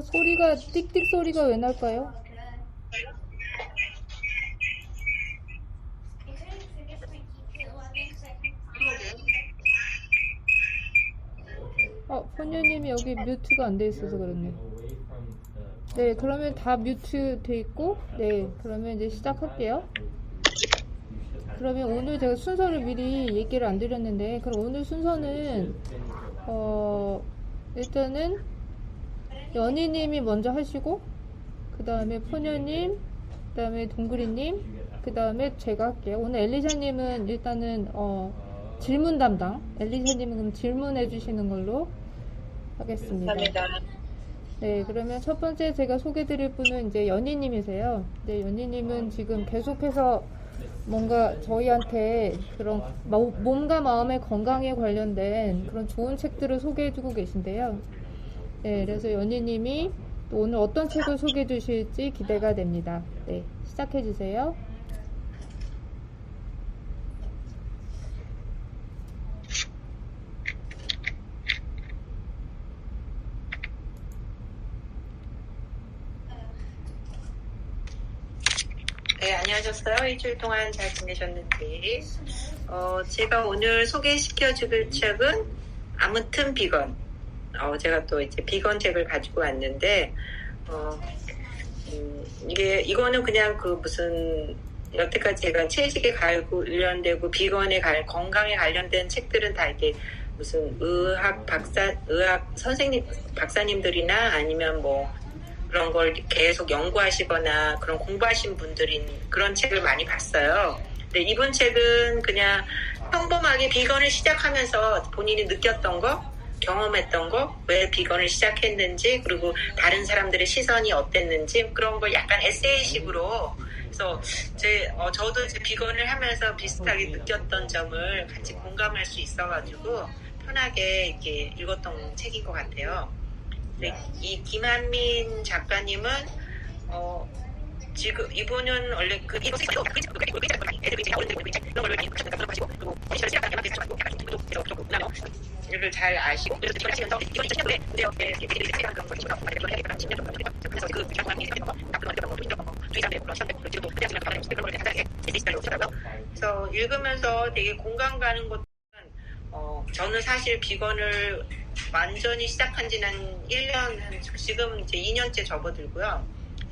소리가, 띡띡 소리가 왜 날까요? 포녀님이 여기 뮤트가 안 돼 있어서 그렇네. 네, 그러면 다 뮤트 돼 있고, 네, 그러면 이제 시작할게요. 그러면 오늘 제가 순서를 미리 얘기를 안 드렸는데, 그럼 오늘 순서는, 일단은, 연희님이 먼저 하시고, 그 다음에 포녀님, 그 다음에 동그리님, 그 다음에 제가 할게요. 오늘 엘리샤님은 일단은, 질문 담당. 엘리샤님은 그럼 질문해 주시는 걸로 하겠습니다. 감사합니다. 네, 그러면 첫 번째 제가 소개 드릴 분은 이제 연희님이세요. 네, 연희님은 지금 계속해서 뭔가 저희한테 그런 몸과 마음의 건강에 관련된 그런 좋은 책들을 소개해주고 계신데요. 네, 그래서 연희님이 또 오늘 어떤 책을 소개해 주실지 기대가 됩니다. 네, 시작해 주세요. 네, 안녕하셨어요. 일주일 동안 잘 지내셨는지. 제가 오늘 소개시켜 줄 책은 아무튼 비건. 제가 또 이제 비건 책을 가지고 왔는데, 이거는 그냥 무슨, 여태까지 제가 채식에 관련되고 비건에 건강에 관련된 책들은 다 이렇게 무슨 의학 선생님, 박사님들이나 아니면 그런 걸 계속 연구하시거나 그런 공부하신 분들인 그런 책을 많이 봤어요. 근데 이번 책은 그냥 평범하게 비건을 시작하면서 본인이 느꼈던 거, 경험했던 거, 왜 비건을 시작했는지, 그리고 다른 사람들의 시선이 어땠는지 그런 걸 약간 에세이식으로. 그래서 저도 제 비건을 하면서 비슷하게 느꼈던 점을 같이 공감할 수 있어가지고 편하게 이렇게 읽었던 책인 것 같아요. 네, 이 김한민 작가님은 지금 이분은 원래 이를 잘 아시고 그래서 읽으면서 되게 공감 가는 것들은 저는 사실 비건을 완전히 시작한 지는 1년, 지금 이제 2년째 접어들고요.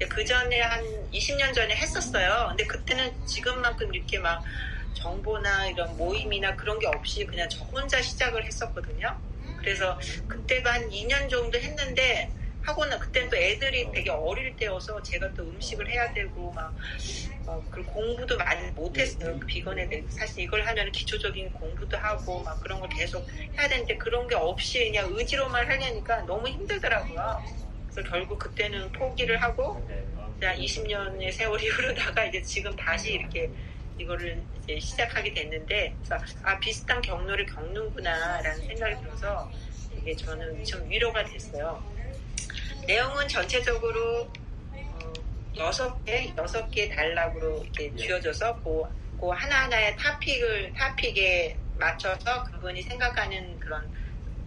그 전에 한 20년 전에 했었어요. 근데 그때는 지금만큼 이렇게 막 정보나 이런 모임이나 그런 게 없이 그냥 저 혼자 시작을 했었거든요. 그래서 그때도 한 2년 정도 했는데, 하고는 그때는 또 애들이 되게 어릴 때여서 제가 또 음식을 해야 되고 그리고 공부도 많이 못했어요. 비건에 대해서. 사실 이걸 하면 기초적인 공부도 하고 그런 걸 계속 해야 되는데 그런 게 없이 그냥 의지로만 하려니까 너무 힘들더라고요. 그래서 결국 그때는 포기를 하고 20년의 세월이 흐르다가 이제 지금 다시 이렇게 이거를 이제 시작하게 됐는데, 그래서 비슷한 경로를 겪는구나라는 생각이 들어서 이게 저는 좀 위로가 됐어요. 내용은 전체적으로 6개 단락으로 이렇게 쥐어져서 그 하나하나의 타픽에 맞춰서 그분이 생각하는 그런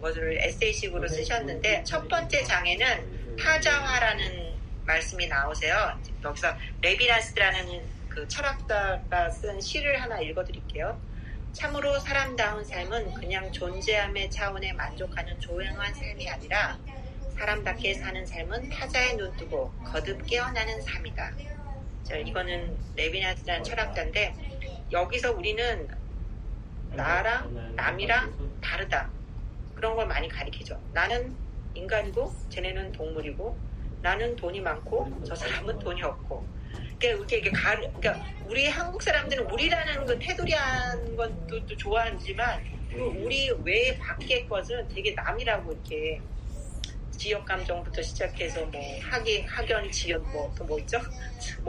것을 에세이식으로 쓰셨는데, 첫 번째 장에는 타자화라는 말씀이 나오세요. 여기서 레비나스라는 그 철학가가 쓴 시를 하나 읽어드릴게요. 참으로 사람다운 삶은 그냥 존재함의 차원에 만족하는 조용한 삶이 아니라 사람답게 사는 삶은 타자에 눈뜨고 거듭 깨어나는 삶이다. 이거는 레비나스라는 철학자인데, 여기서 우리는 나랑 남이랑 다르다, 그런 걸 많이 가리키죠. 나는 인간이고 쟤네는 동물이고, 나는 돈이 많고 저 사람은 돈이 없고. 그러니까 우리 한국 사람들은 우리라는 그 테두리한 것도 좋아하지만 우리 외 밖의 것은 되게 남이라고 이렇게 지역 감정부터 시작해서 학연, 지연, 또 있죠?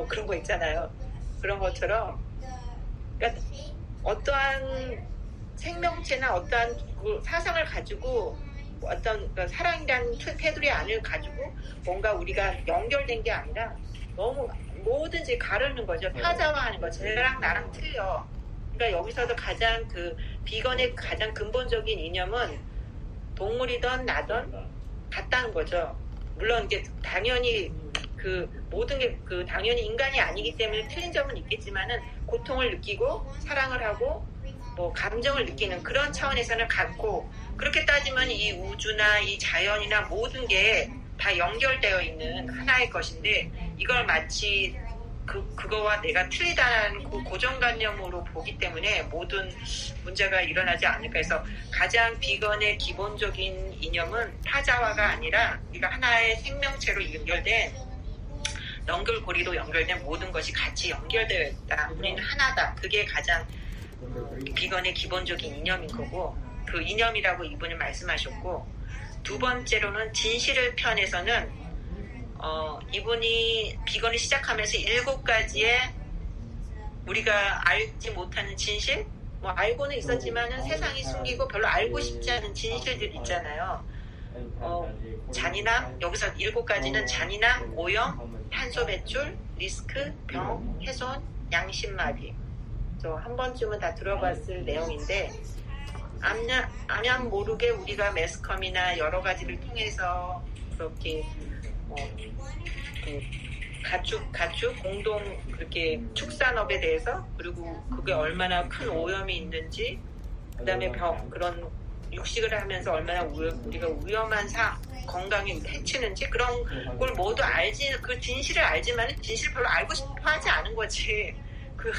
그런 거 있잖아요. 그런 것처럼, 그러니까 어떠한 생명체나 어떠한 그 사상을 가지고 어떤 사랑이라는 테두리 안을 가지고 뭔가 우리가 연결된 게 아니라 너무 뭐든지 가르는 거죠. 타자화하는 거. 쟤랑 나랑 틀려. 그러니까 여기서도 가장 비건의 가장 근본적인 이념은 동물이든 나든 같다는 거죠. 물론 이게 당연히 그 모든 게 그 당연히 인간이 아니기 때문에 틀린 점은 있겠지만은 고통을 느끼고 사랑을 하고 뭐 감정을 느끼는 그런 차원에서는 같고 그렇게 따지면 이 우주나 이 자연이나 모든 게 다 연결되어 있는 하나의 것인데 이걸 마치 그거와 내가 틀리다는 그 고정관념으로 보기 때문에 모든 문제가 일어나지 않을까 해서 가장 비건의 기본적인 이념은 타자화가 아니라 우리가 하나의 생명체로 연결된 연결고리로 연결된 모든 것이 같이 연결되어 있다. 우리는 하나다. 그게 가장 비건의 기본적인 이념인 거고 그 이념이라고 이분은 말씀하셨고 두 번째로는 진실을 편에서는 이분이 비건을 시작하면서 7가지의 우리가 알지 못하는 진실 뭐 알고는 있었지만은 세상이 숨기고 별로 알고 싶지 않은 진실들 있잖아요. 잔인함 여기서 7가지는 잔인함, 오염, 탄소 배출, 리스크, 병, 훼손, 양심마비 저 한 번쯤은 다 들어봤을 내용인데 아면 모르게 우리가 매스컴이나 여러 가지를 통해서 그렇게 그 가축 공동 그렇게 축산업에 대해서 그리고 그게 얼마나 큰 오염이 있는지 그다음에 그런 육식을 하면서 얼마나 우리가 위험한 건강에 해치는지 그런 걸 모두 알지 그 진실을 알지만 진실 별로 알고 싶어 하지 않은 거지 그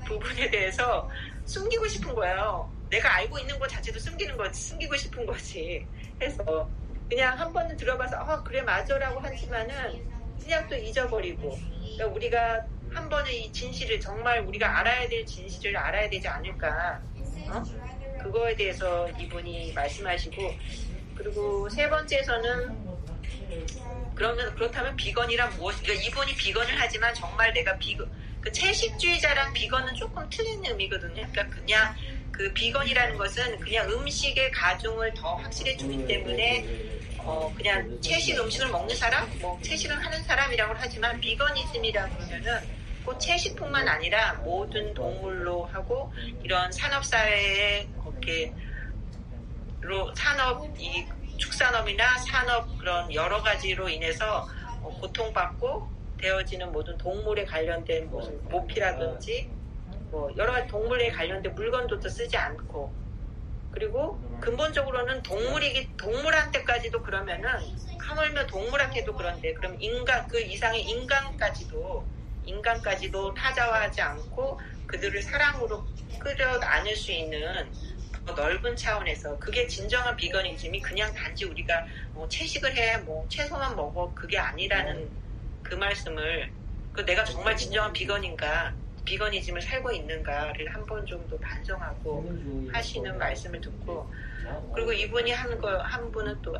부분에 대해서 숨기고 싶은 거예요. 내가 알고 있는 것 자체도 숨기고 싶은 거지 해서 그냥 한 번은 들어봐서 그래 맞아라고 하지만은 그냥 또 잊어버리고 그러니까 우리가 한 번에 이 진실을 정말 우리가 알아야 될 진실을 알아야 되지 않을까 그거에 대해서 이분이 말씀하시고 그리고 세 번째에서는 그렇다면 비건이란 무엇인가 그러니까 이분이 비건을 하지만 정말 내가 그 채식주의자랑 비건은 조금 틀린 의미거든요. 그러니까 그냥 그 비건이라는 것은 그냥 음식의 가중을 더 확실히 주기 때문에 그냥 채식 음식을 먹는 사람, 뭐 채식을 하는 사람이라고 하지만 비건이즘이라고 그러면은 꼭 채식뿐만 아니라 모든 동물로 하고 이런 산업사회에 이 축산업이나 산업 그런 여러 가지로 인해서 고통받고 되어지는 모든 동물에 관련된 무슨 모피라든지 뭐 여러 가지 동물에 관련된 물건도 쓰지 않고 그리고 근본적으로는 동물한테까지도 그러면은 하물며 동물한테도 그런데 그럼 그 이상의 인간까지도 타자화하지 않고 그들을 사랑으로 끌어 안을 수 있는 더 넓은 차원에서 그게 진정한 비건이즘이 그냥 단지 우리가 뭐 채식을 해 뭐 채소만 먹어 그게 아니라는 그 말씀을 내가 정말 진정한 비건이즘을 살고 있는가를 한 번 정도 반성하고 하시는 말씀을 듣고 그리고 이분이 한 분은 또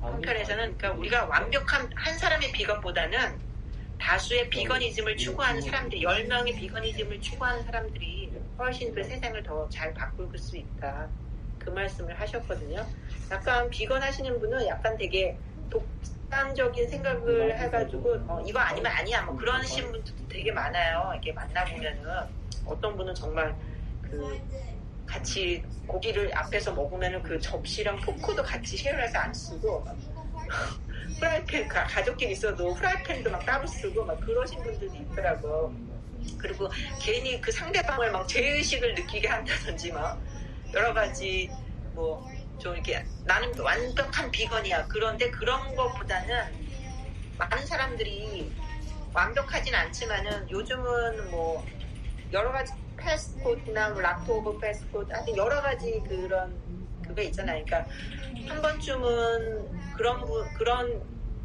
한편에서는 그러니까 우리가 완벽한 한 사람의 비건보다는 다수의 비건이즘을 추구하는 사람들 10명의 비건이즘을 추구하는 사람들이 훨씬 더 세상을 더 잘 바꿀 수 있다 그 말씀을 하셨거든요. 약간 비건 하시는 분은 약간 되게 독단적인 생각을 해가지고 이거 아니면 아니야 뭐 그러신 분들도 되게 많아요. 이렇게 만나보면은 어떤 분은 정말 그 같이 고기를 앞에서 먹으면은 그 접시랑 포크도 같이 쉐어해서 안 쓰고 프라이팬 가족끼리 있어도 프라이팬도 막 따로 쓰고 막 그러신 분들도 있더라고. 그리고 괜히 그 상대방을 막 죄의식을 느끼게 한다든지 막 여러 가지 뭐 좀 이렇게 나는 완벽한 비건이야. 그런데 그런 것보다는 많은 사람들이 완벽하진 않지만은 요즘은 뭐 여러 가지 패스트푸드나 락토오버 패스트푸드 하여튼 여러 가지 그거 있잖아요. 그러니까 한 번쯤은 그런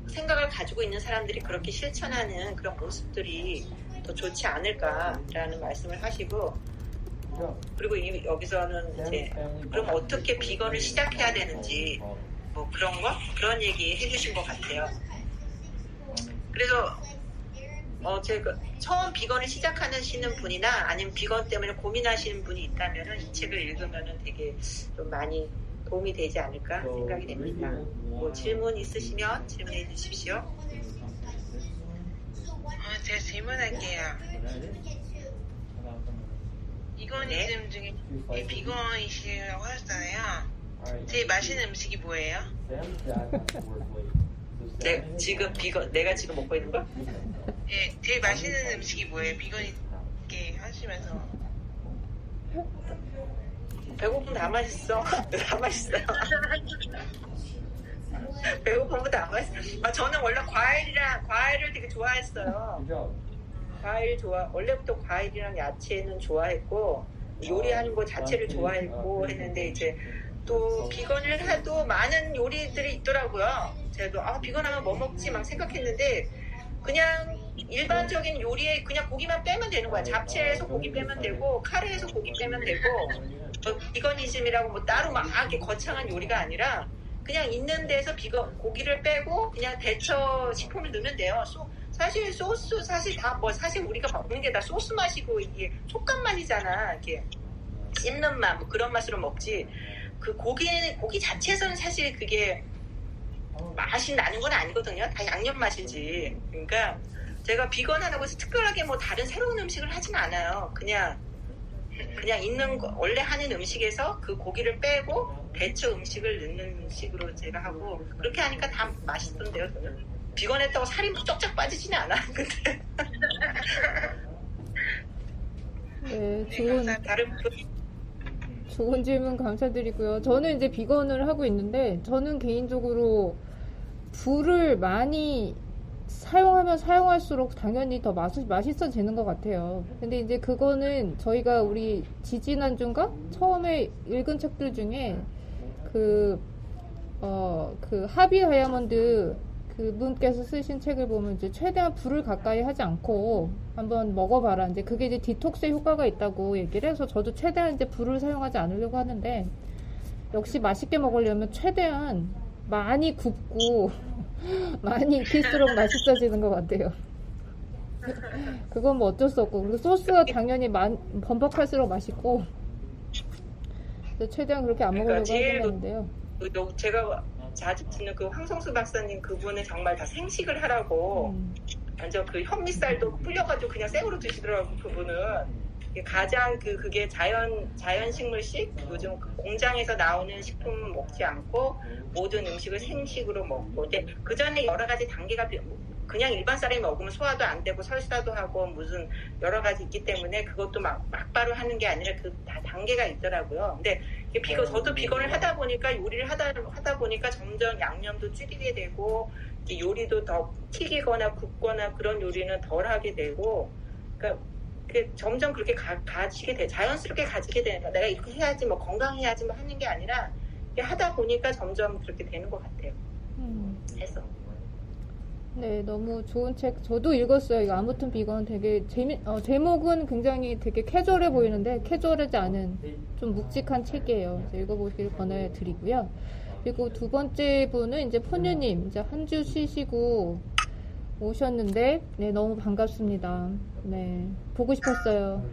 생각을 가지고 있는 사람들이 그렇게 실천하는 그런 모습들이 더 좋지 않을까라는 말씀을 하시고 그리고 여기서는 이제 그럼 어떻게 비건을 시작해야 되는지 뭐 그런 얘기 해주신 것 같아요. 그래서 제가 처음 비건을 시작하시는 분이나 아니면 비건 때문에 고민하시는 분이 있다면은 이 책을 읽으면은 되게 좀 많이 도움이 되지 않을까 생각이 됩니다. 뭐 질문 있으시면 질문해 주십시오. 제가 질문할게요. 비건이즘 중에 비건이시라고 하셨잖아요. 제일 맛있는 음식이 뭐예요? 내가 지금 먹고 있는 거? 예, 제일 맛있는 음식이 뭐예요? 비건 있게 하시면서. 배고프면 다 맛있어. 다 맛있어요. 배고프면 다 맛있어. 저는 원래 과일을 되게 좋아했어요. 원래부터 과일이랑 야채는 좋아했고, 요리하는 거 자체를 좋아했고 했는데, 이제 또 비건을 해도 많은 요리들이 있더라고요. 제가 비건하면 뭐 먹지 막 생각했는데, 그냥 일반적인 요리에 그냥 고기만 빼면 되는 거야. 잡채에서 고기 빼면 되고, 카레에서 고기 빼면 되고, 비건이즘이라고 뭐 따로 막 이렇게 거창한 요리가 아니라, 그냥 있는 데서 고기를 빼고 그냥 대처 식품을 넣으면 돼요. 사실 소스 사실 우리가 먹는 게 다 소스 맛이고 이게 촉감 맛이잖아. 이렇게 씹는 맛 뭐 그런 맛으로 먹지. 그 고기 자체에서는 사실 그게 맛이 나는 건 아니거든요. 다 양념 맛이지. 그러니까 제가 비건 하라고 해서 특별하게 뭐 다른 새로운 음식을 하진 않아요. 그냥 있는 거, 원래 하는 음식에서 그 고기를 빼고 대처 음식을 넣는 식으로 제가 하고 그렇게 하니까 다 맛있던데요. 저는 비건했다고 살이 뭐 쪽짝 빠지지는 않아. 근데 네, 다른 좋은 질문 감사드리고요. 저는 이제 비건을 하고 있는데 저는 개인적으로 불을 많이 사용하면 사용할수록 당연히 더 맛있어지는 것 같아요. 근데 이제 그거는 저희가 우리 지지난주인가? 처음에 읽은 책들 중에 그 하비 다이아몬드 그분께서 쓰신 책을 보면 이제 최대한 불을 가까이 하지 않고 한번 먹어봐라. 이제 그게 이제 디톡스에 효과가 있다고 얘기를 해서 저도 최대한 이제 불을 사용하지 않으려고 하는데 역시 맛있게 먹으려면 최대한 많이 굽고 많이 익힐수록 맛있어지는 것 같아요. 그건 뭐 어쩔 수 없고 그리고 소스가 당연히 번복할수록 맛있고 최대한 그렇게 안 먹으려고 하는데요. 제가 자주 듣는 그 황성수 박사님 그분은 정말 다 생식을 하라고 완전 그 현미쌀도 불려가지고 그냥 생으로 드시더라고. 그분은 가장 그게 자연식물식 요즘 공장에서 나오는 식품 먹지 않고 모든 음식을 생식으로 먹고 근데 그 전에 여러 가지 단계가 그냥 일반 사람이 먹으면 소화도 안 되고 설사도 하고 무슨 여러 가지 있기 때문에 그것도 막바로 하는 게 아니라 그 다 단계가 있더라고요. 근데 저도 비건을 하다 보니까 요리를 하다 보니까 점점 양념도 줄이게 되고 요리도 더 튀기거나 굽거나 그런 요리는 덜 하게 되고 그러니까 점점 그렇게 가지게 돼 자연스럽게 가지게 되니까 내가 이렇게 해야지 뭐 건강해야지 뭐 하는 게 아니라 하다 보니까 점점 그렇게 되는 것 같아요. 해서. 네, 너무 좋은 책. 저도 읽었어요. 이거 아무튼 비건 되게 제목은 굉장히 되게 캐주얼해 보이는데 캐주얼하지 않은 좀 묵직한 책이에요. 읽어보시길 권해드리고요. 그리고 두 번째 분은 이제 폰유님 이제 한 주 쉬시고 오셨는데 네, 너무 반갑습니다. 네, 보고 싶었어요.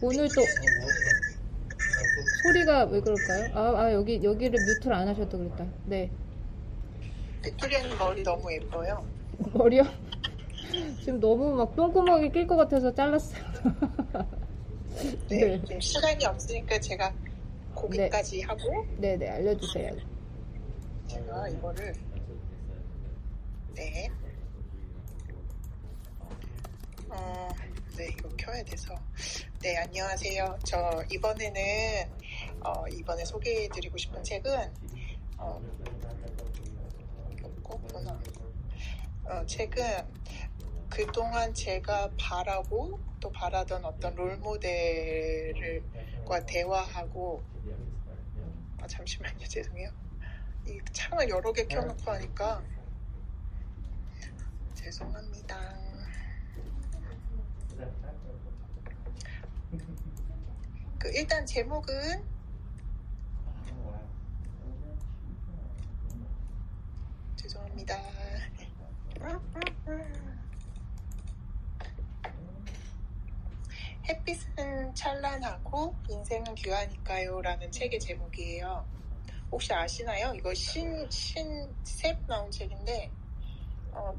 오늘 또 소리가 왜 그럴까요? 여기를 뮤트를 안 하셔도 그랬다. 네. 빅토리아님 머리 너무 예뻐요. 머리요? 지금 너무 막 똥구멍이 낄 것 같아서 잘랐어요. 네. 좀 시간이 없으니까 제가 고기까지 하고. 네네, 알려주세요. 제가 이거를. 네. 네, 이거 켜야 돼서. 네, 안녕하세요. 저 이번에 소개해드리고 싶은 책은 책은 그동안 제가 바라고 또 바라던 어떤 롤모델과 대화하고 잠시만요, 죄송해요. 이 창을 여러 개 켜놓고 하니까 죄송합니다. 일단 제목은 죄송합니다. 햇빛은 찬란하고 인생은 귀하니까요 라는 책의 제목이에요. 혹시 아시나요? 이거 새 나온 책인데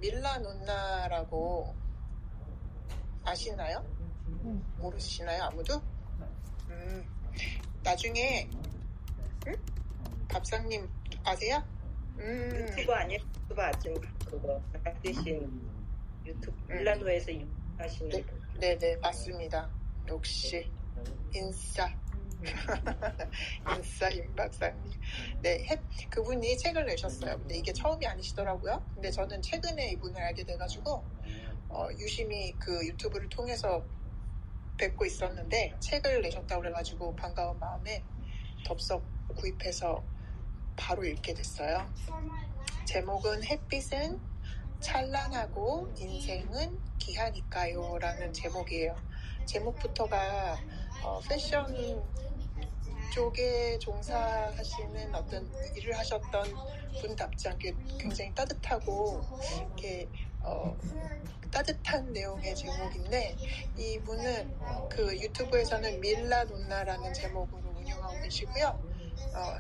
밀라 논나라고 아시나요? 모르시나요? 아무도? 나중에 밥상님 아세요? 유튜버 아니에요? 유튜버 아침 그거 만드신 유튜브 밀라노에서 하시는 네. 네네 맞습니다. 역시 인싸 인싸 임 박사님. 네, 그분이 책을 내셨어요. 근데 이게 처음이 아니시더라고요. 근데 저는 최근에 이분을 알게 돼가지고 유심히 그 유튜브를 통해서 뵙고 있었는데 책을 내셨다고 그래가지고 반가운 마음에 덥석 구입해서 바로 읽게 됐어요. 제목은 햇빛은 찬란하고 인생은 기하니까요 라는 제목이에요. 제목부터가 패션 쪽에 종사하시는 어떤 일을 하셨던 분답지 않게 굉장히 따뜻하고 이렇게 따뜻한 내용의 제목인데 이분은 그 유튜브에서는 밀라논나라는 제목으로 운영하고 계시고요.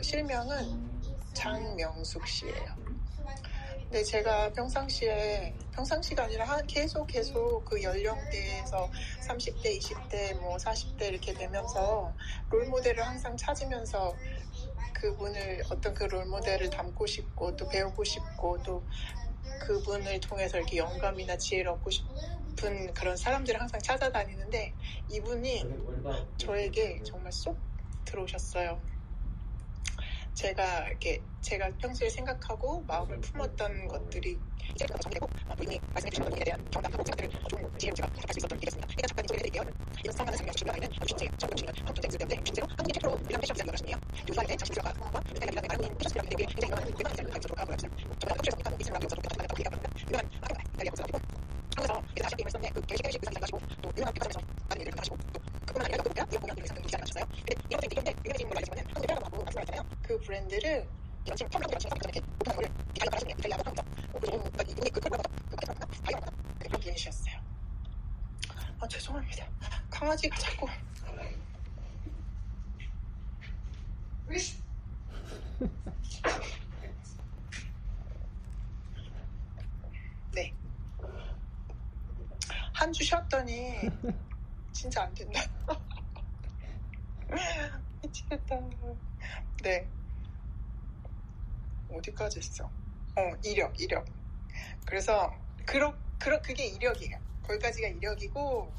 실명은 장명숙 씨예요. 근데 제가 평상시가 아니라 계속 그 연령대에서 30대, 20대, 뭐 40대 이렇게 되면서 롤모델을 항상 찾으면서 그분을 어떤 그 롤모델을 닮고 싶고 또 배우고 싶고 또 그분을 통해서 이렇게 영감이나 지혜를 얻고 싶은 그런 사람들을 항상 찾아다니는데 이분이 저에게 정말 쏙 들어오셨어요. 제가 평소에 생각하고 마음을 품었던 것들이 이제 정리되고 이미 말씀해주신 것들에 대한 정답하고 생각들을 좋은 지혜로 제가 부탁할 수 있었던 일이었습니다. 일단 잠깐 소개해드릴게요. 이런 성하는 생명을 주시는 아이는 주신제요. 처음 주시는 한번째 있을 때인데 주신제로 한국인 최초로 밀라노 패션 디자이너가 하십니다. 요사이 때 장식 디자이너가 밀라노 알고인 패션 디자이너들에게 굉장히 유명한 외관 디자인을 가입적으로 하고 있습니다. 정말 한국에서 보니까 이스라엘 라디오에서도 많은 기회가 많은 유명한 이탈리아 분이고 한국에서 아시아 게임을 썼는데 그 결식 의상 디자인을 하시고 또 유명한 백화점에서 많은 일을 하시고 또 그뿐만 아니라 영국이야 이런 공연 의상 디자인을 하셨어요. 이런 것들이 있는데 유명해진 걸로 알려지면 한국 헬라라고 말씀하셨잖아요. 그 브랜드를 런칭 처음 런칭 이렇게 오픈한 거를 이탈리아가 하시는 이탈리아가 합니다. 이분이 그 컬러가 그런 분이셨어요. 죄송합니다. 강아지가 자꾸 네. 한 주 쉬었더니 진짜 안 된다. 미치겠다. 네. 어디까지 했어? 이력. 그래서 그게 이력이에요. 거기까지가 이력이고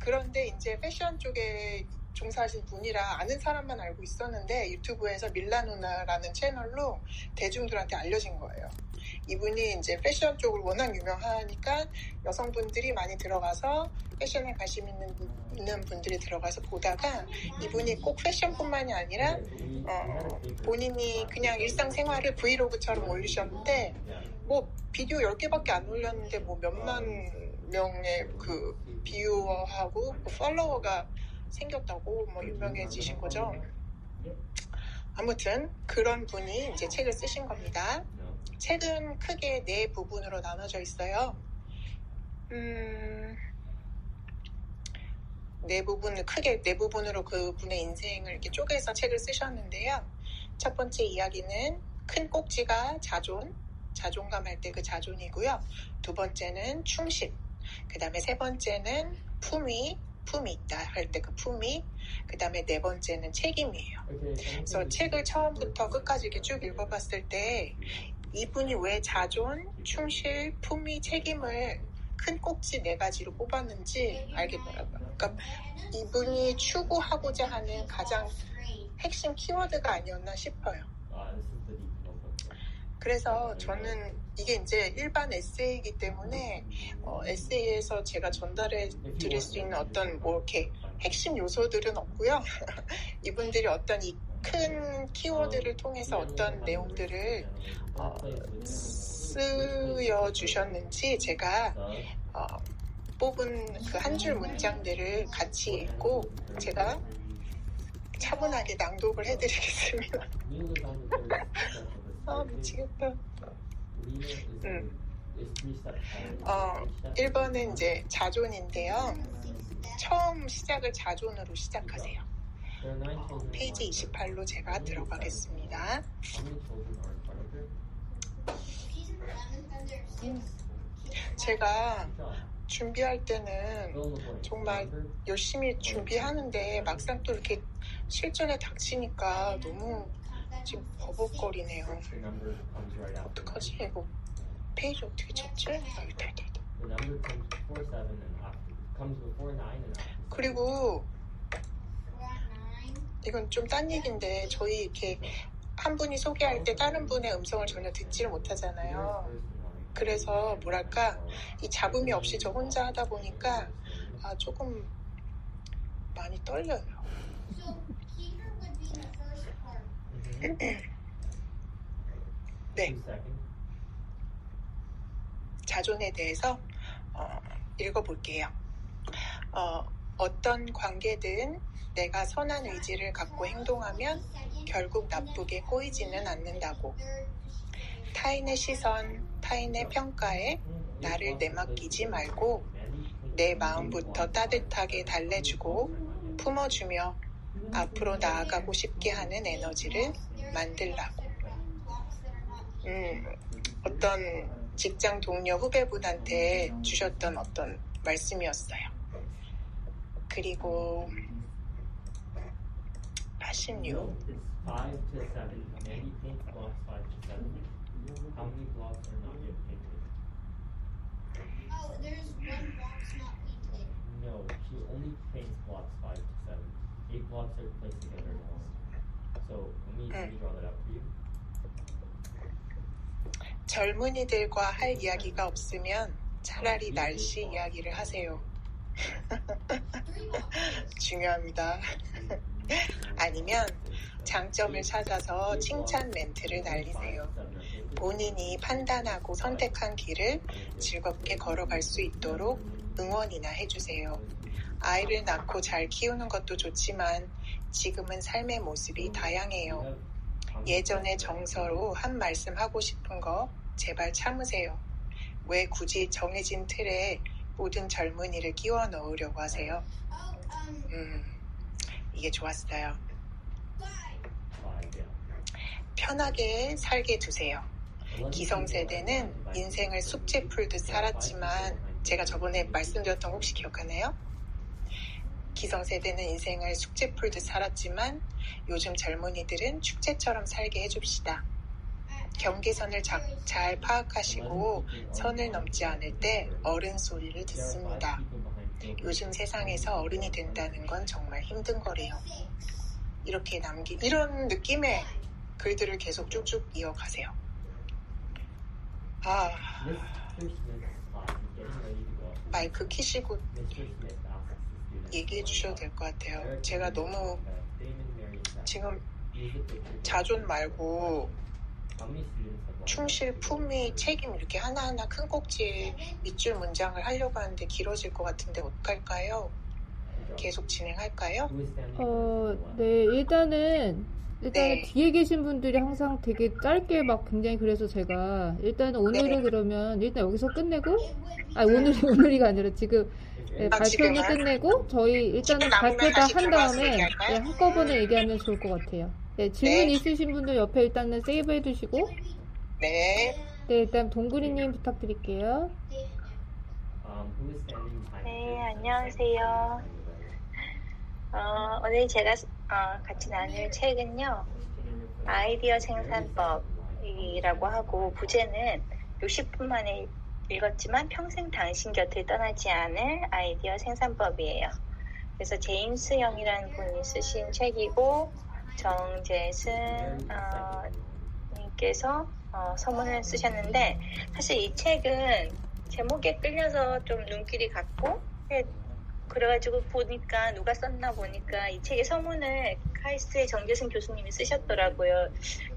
그런데 이제 패션 쪽에 종사하신 분이라 아는 사람만 알고 있었는데 유튜브에서 밀라노나라는 채널로 대중들한테 알려진 거예요. 이분이 이제 패션 쪽을 워낙 유명하니까 여성분들이 많이 들어가서 패션에 관심 있는 분들이 들어가서 보다가 이분이 꼭 패션뿐만이 아니라 본인이 그냥 일상생활을 브이로그처럼 올리셨는데 뭐 비디오 10개밖에 안 올렸는데 뭐 몇만 명의 그 뷰어하고 그 팔로워가 생겼다고 뭐 유명해지신 거죠. 아무튼 그런 분이 이제 책을 쓰신 겁니다. 책은 크게 4부분으로 나눠져 있어요. 4부분으로 그분의 인생을 이렇게 쪼개서 책을 쓰셨는데요. 첫 번째 이야기는 큰 꼭지가 자존감 할 때 그 자존이고요. 두 번째는 충실, 그 다음에 세 번째는 품위 있다 할 때 그 품위, 그 다음에 네 번째는 책임이에요. 그래서 책을 처음부터 끝까지 이렇게 쭉 읽어봤을 때 이분이 왜 자존, 충실, 품위, 책임을 큰 꼭지 4가지로 뽑았는지 알겠더라고요. 그러니까 이분이 추구하고자 하는 가장 핵심 키워드가 아니었나 싶어요. 그래서 저는 이게 이제 일반 에세이이기 때문에 에세이에서 제가 전달해 드릴 수 있는 어떤 뭐 이렇게 핵심 요소들은 없고요. 이분들이 어떤 이 큰 키워드를 통해서 어떤 내용들을 쓰여 주셨는지 제가 뽑은 그 한 줄 문장들을 같이 읽고 제가 차분하게 낭독을 해드리겠습니다. 미치겠다. 1번은 이제 자존인데요. 처음 시작을 자존으로 시작하세요. 페이지 28로 제가 들어가겠습니다. 제가 준비할 때는 정말 열심히 준비하는데 막상 또 이렇게 실전에 닥치니까 너무 지금 버벅거리네요. 어떡하지? 이거 페이지 어떻게 찾지? 있다. 그리고 이건 좀 딴 얘기인데 저희 이렇게 한 분이 소개할 때 다른 분의 음성을 전혀 듣지를 못하잖아요. 그래서 뭐랄까 이 잡음이 없이 저 혼자 하다 보니까 조금 많이 떨려요. 네. 자존에 대해서 읽어볼게요. 어떤 관계든 내가 선한 의지를 갖고 행동하면 결국 나쁘게 꼬이지는 않는다고. 타인의 시선, 타인의 평가에 나를 내맡기지 말고 내 마음부터 따뜻하게 달래주고 품어주며 앞으로 나아가고 싶게 하는 에너지를 만들라고. 어떤 직장 동료 후배분한테 주셨던 어떤 말씀이었어요. 그리고 86. No, she only paints blocks 5 to 7. 8 blocks are placed together in a line. So, let me draw that out for you. 젊은이들과 할 이야기가 없으면 차라리 날씨 이야기를 하세요. 중요합니다. 아니면 장점을 찾아서 칭찬 멘트를 날리세요. 본인이 판단하고 선택한 길을 즐겁게 걸어갈 수 있도록 응원이나 해주세요. 아이를 낳고 잘 키우는 것도 좋지만 지금은 삶의 모습이 다양해요. 예전에 정서로 한 말씀 하고 싶은 거 제발 참으세요. 왜 굳이 정해진 틀에 모든 젊은이를 끼워 넣으려고 하세요? 이게 좋았어요. 편하게 살게 두세요. 기성세대는 인생을 숙제 풀듯 살았지만 제가 저번에 말씀드렸던 거 혹시 기억하나요? 기성세대는 인생을 숙제 풀듯 살았지만 요즘 젊은이들은 축제처럼 살게 해줍시다. 경계선을 잘 파악하시고 선을 넘지 않을 때 어른 소리를 듣습니다. 요즘 세상에서 어른이 된다는 건 정말 힘든 거래요. 이렇게 이런 느낌의 글들을 계속 쭉쭉 이어가세요. 마이크 키시고 얘기해 주셔도 될 것 같아요. 제가 너무 지금 자존 말고 충실, 품위, 책임 이렇게 하나하나 큰 꼭지에 밑줄 문장을 하려고 하는데 길어질 것 같은데 어떡할까요? 계속 진행할까요? 네, 일단은 네. 뒤에 계신 분들이 항상 되게 짧게 막 굉장히 그래서 제가 일단은 오늘은 네. 그러면 일단 여기서 끝내고 오늘이가 아니라 지금 발표는 지금은? 끝내고 저희 일단은 지금 남으면 발표 다 다시 한 들어가서 다음에 얘기할까요? 한꺼번에 얘기하면 좋을 것 같아요. 네, 질문 네. 있으신 분들 옆에 일단은 세이브 해두시고 네. 네, 일단 동구리님 부탁드릴게요. 네, 안녕하세요. 오늘 제가 같이 나눌 책은요, 아이디어 생산법이라고 하고, 부제는 60분 만에 읽었지만 평생 당신 곁을 떠나지 않을 아이디어 생산법이에요. 그래서 제임스 영이라는 분이 쓰신 책이고, 정재승 님께서 서문을 쓰셨는데, 사실 이 책은 제목에 끌려서 좀 눈길이 갔고, 그래가지고 보니까 누가 썼나 보니까 이 책의 서문을 카이스트의 정재승 교수님이 쓰셨더라고요.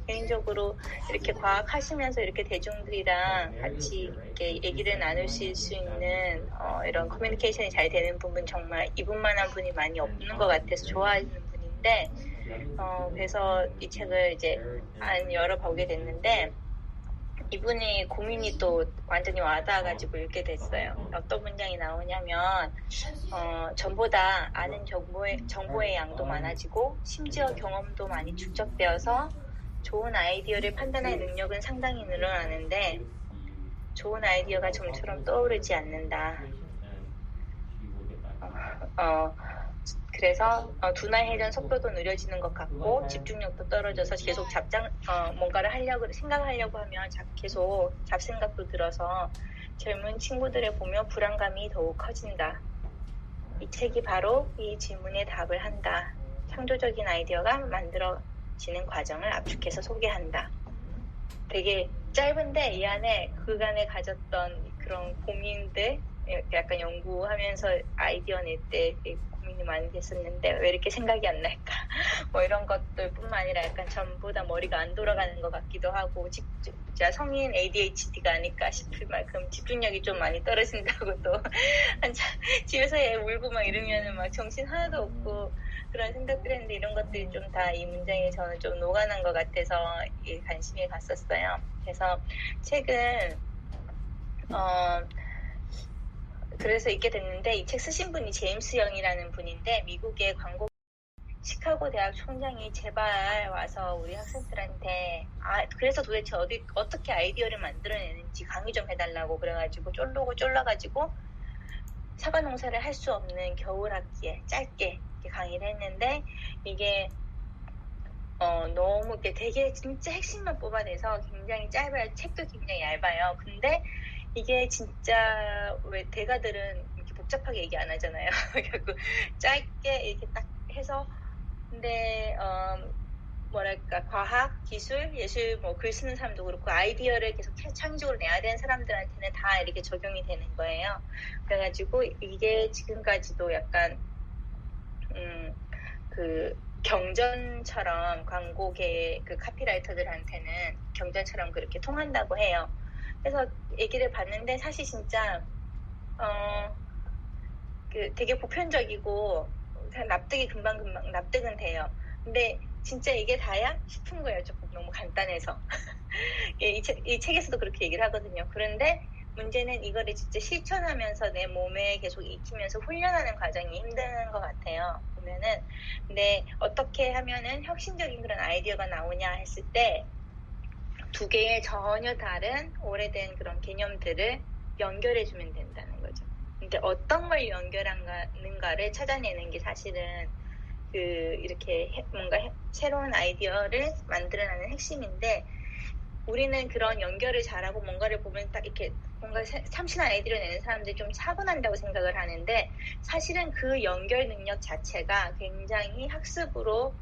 개인적으로 이렇게 과학 하시면서 이렇게 대중들이랑 같이 이렇게 얘기를 나눌 수 있는 이런 커뮤니케이션이 잘 되는 부분 정말 이분만한 분이 많이 없는 것 같아서 좋아하는 분인데 그래서 이 책을 이제 열어보게 됐는데 이분이 고민이 또 완전히 와닿아가지고 읽게 됐어요. 어떤 문장이 나오냐면 전보다 아는 정보의 양도 많아지고 심지어 경험도 많이 축적되어서 좋은 아이디어를 판단할 능력은 상당히 늘어나는데 좋은 아이디어가 좀처럼 떠오르지 않는다. 그래서 둔화의 회전 속도도 느려지는 것 같고 집중력도 떨어져서 계속 뭔가를 생각하려고 하면 계속 잡생각도 들어서 젊은 친구들을 보며 불안감이 더욱 커진다. 이 책이 바로 이 질문에 답을 한다. 창조적인 아이디어가 만들어지는 과정을 압축해서 소개한다. 되게 짧은데 이 안에 그간에 가졌던 그런 고민들, 약간 연구하면서 아이디어 낼 때 고민이 많이 됐었는데 왜 이렇게 생각이 안 날까? 뭐 이런 것들뿐만 아니라 약간 전부 다 머리가 안 돌아가는 것 같기도 하고 진짜 성인 ADHD가 아닐까 싶을 만큼 집중력이 좀 많이 떨어진다고 또 집에서 애 울고 막 이러면은 막 정신 하나도 없고 그런 생각들 했는데 이런 것들이 좀 다 이 문장에 저는 좀 녹아난 것 같아서 관심이 갔었어요. 그래서 책은 그래서 읽게 됐는데 이 책 쓰신 분이 제임스 영이라는 분인데 미국의 광고 시카고 대학 총장이 제발 와서 우리 학생들한테 그래서 도대체 어떻게 아이디어를 만들어내는지 강의 좀 해달라고 그래가지고 쫄라가지고 사과 농사를 할 수 없는 겨울 학기에 짧게 이렇게 강의를 했는데 이게 너무 되게 진짜 핵심만 뽑아내서 굉장히 짧아요. 책도 굉장히 얇아요. 근데 이게 진짜 왜 대가들은 이렇게 복잡하게 얘기 안 하잖아요. 결국 짧게 이렇게 딱 해서 근데 뭐랄까 과학, 기술, 예술 뭐 글 쓰는 사람도 그렇고 아이디어를 계속 창의적으로 내야 되는 사람들한테는 다 이렇게 적용이 되는 거예요. 그래가지고 이게 지금까지도 약간 그 경전처럼 광고계 그 카피라이터들한테는 경전처럼 그렇게 통한다고 해요. 그래서 얘기를 봤는데 사실 진짜 되게 보편적이고 납득이 금방 납득은 돼요. 근데 진짜 이게 다야 싶은 거예요. 조금 너무 간단해서. 이 책에서도 그렇게 얘기를 하거든요. 그런데 문제는 이거를 진짜 실천하면서 내 몸에 계속 익히면서 훈련하는 과정이 힘든 것 같아요. 보면은. 근데 어떻게 하면은 혁신적인 그런 아이디어가 나오냐 했을 때 두 개의 전혀 다른 오래된 그런 개념들을 연결해주면 된다는 거죠. 근데 어떤 걸 연결하는가를 찾아내는 게 사실은 이렇게 뭔가 새로운 아이디어를 만들어내는 핵심인데 우리는 그런 연결을 잘하고 뭔가를 보면 딱 이렇게 뭔가 참신한 아이디어를 내는 사람들이 좀 타고난다고 생각을 하는데 사실은 그 연결 능력 자체가 굉장히 학습으로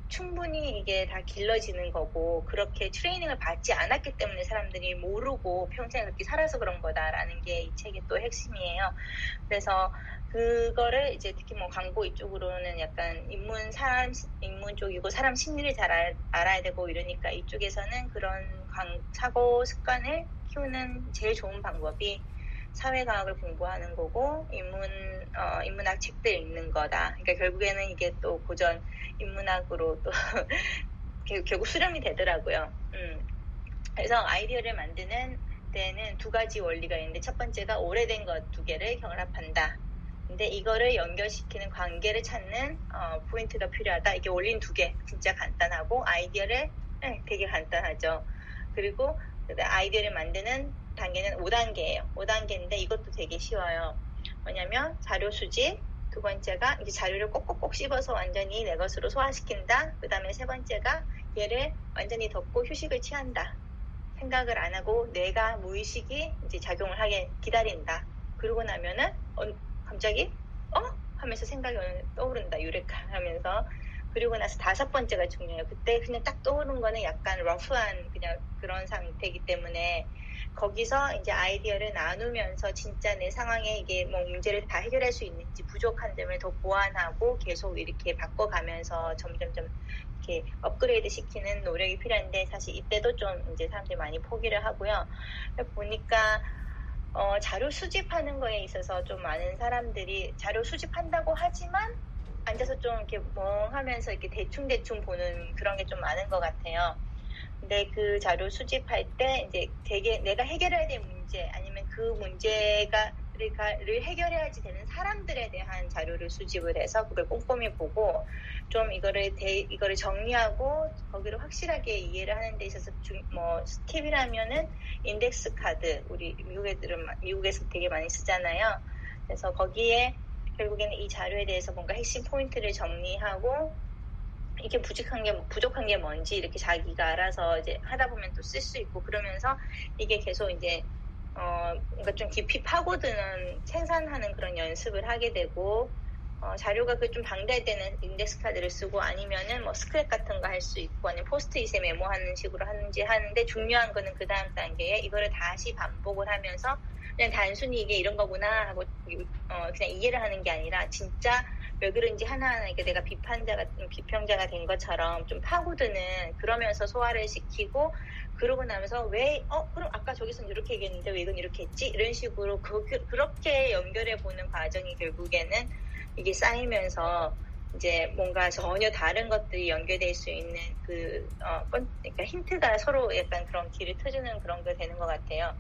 충분히 이게 다 길러지는 거고 그렇게 트레이닝을 받지 않았기 때문에 사람들이 모르고 평생 그렇게 살아서 그런 거다라는 게 이 책의 또 핵심이에요. 그래서 그거를 이제 특히 뭐 광고 이쪽으로는 약간 인문 쪽이고 사람 심리를 잘 알아야 되고 이러니까 이쪽에서는 그런 사고 습관을 키우는 제일 좋은 방법이 사회과학을 공부하는 거고 인문학 책들 읽는 거다. 그러니까 결국에는 이게 또 고전 인문학으로 또 결국 수렴이 되더라고요. 그래서 아이디어를 만드는 데는 두 가지 원리가 있는데 첫 번째가 오래된 것 두 개를 결합한다. 근데 이거를 연결시키는 관계를 찾는 포인트가 필요하다. 이게 원리는 두 개, 진짜 간단하고 아이디어를 되게 간단하죠. 그리고 아이디어를 만드는 단계는 5단계예요. 5단계인데 이것도 되게 쉬워요. 뭐냐면 자료 수집, 두 번째가 이제 자료를 꼭꼭꼭 씹어서 완전히 내 것으로 소화시킨다. 그 다음에 세 번째가 얘를 완전히 덮고 휴식을 취한다. 생각을 안 하고 뇌가 무의식이 이제 작용을 하게 기다린다. 그러고 나면은 갑자기 하면서 생각이 떠오른다. 유레카 하면서. 그리고 나서 다섯 번째가 중요해요. 그때 그냥 딱 떠오른 거는 약간 러프한 그냥 그런 상태이기 때문에 거기서 이제 아이디어를 나누면서 진짜 내 상황에 이게 뭐 문제를 다 해결할 수 있는지 부족한 점을 더 보완하고 계속 이렇게 바꿔가면서 점점점 이렇게 업그레이드 시키는 노력이 필요한데 사실 이때도 좀 이제 사람들이 많이 포기를 하고요. 보니까 자료 수집하는 거에 있어서 좀 많은 사람들이 자료 수집한다고 하지만 앉아서 좀 이렇게 멍하면서 이렇게 대충 보는 그런 게 좀 많은 것 같아요. 근데 그 자료 수집할 때 이제 되게 내가 해결해야 될 문제 아니면 그 문제를 해결해야지 되는 사람들에 대한 자료를 수집을 해서 그걸 꼼꼼히 보고 좀 이거를 정리하고 거기를 확실하게 이해를 하는 데 있어서 팁이라면은 인덱스 카드 우리 미국에서 되게 많이 쓰잖아요. 그래서 거기에 결국에는 이 자료에 대해서 뭔가 핵심 포인트를 정리하고 이게 부족한 게 뭔지 이렇게 자기가 알아서 이제 하다 보면 또 쓸 수 있고 그러면서 이게 계속 이제 뭔가 좀 깊이 파고드는 생산하는 그런 연습을 하게 되고 자료가 그 좀 방대할 때는 인덱스 카드를 쓰고 아니면은 뭐 스크랩 같은 거 할 수 있고 아니면 포스트잇에 메모하는 식으로 하는데 중요한 거는 그 다음 단계에 이거를 다시 반복을 하면서 그냥 단순히 이게 이런 거구나 하고 그냥 이해를 하는 게 아니라 진짜 왜 그런지 하나하나 이게 내가 비평자가 된 것처럼 좀 파고드는 그러면서 소화를 시키고 그러고 나면서 그럼 아까 저기서는 이렇게 얘기했는데 왜 이건 이렇게 했지? 이런 식으로 그렇게 연결해 보는 과정이 결국에는 이게 쌓이면서 이제 뭔가 전혀 다른 것들이 연결될 수 있는 그러니까 힌트가 서로 약간 그런 길을 트주는 그런 게 되는 것 같아요.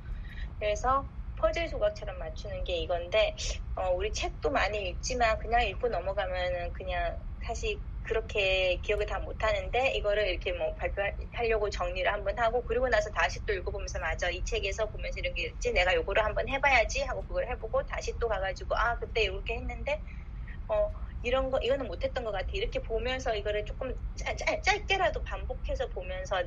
그래서 퍼즐 조각처럼 맞추는 게 이건데 우리 책도 많이 읽지만 그냥 읽고 넘어가면은 그냥 사실 그렇게 기억을 다 못하는데 이거를 이렇게 뭐 발표하려고 정리를 한번 하고 그리고 나서 다시 또 읽어보면서 맞아 이 책에서 보면서 이런 게 있지 내가 요거를 한번 해봐야지 하고 그걸 해보고 다시 또 가가지고 그때 이렇게 했는데 이거는 못했던 것 같아. 이렇게 보면서 이거를 조금 짧게라도 반복해서 보면서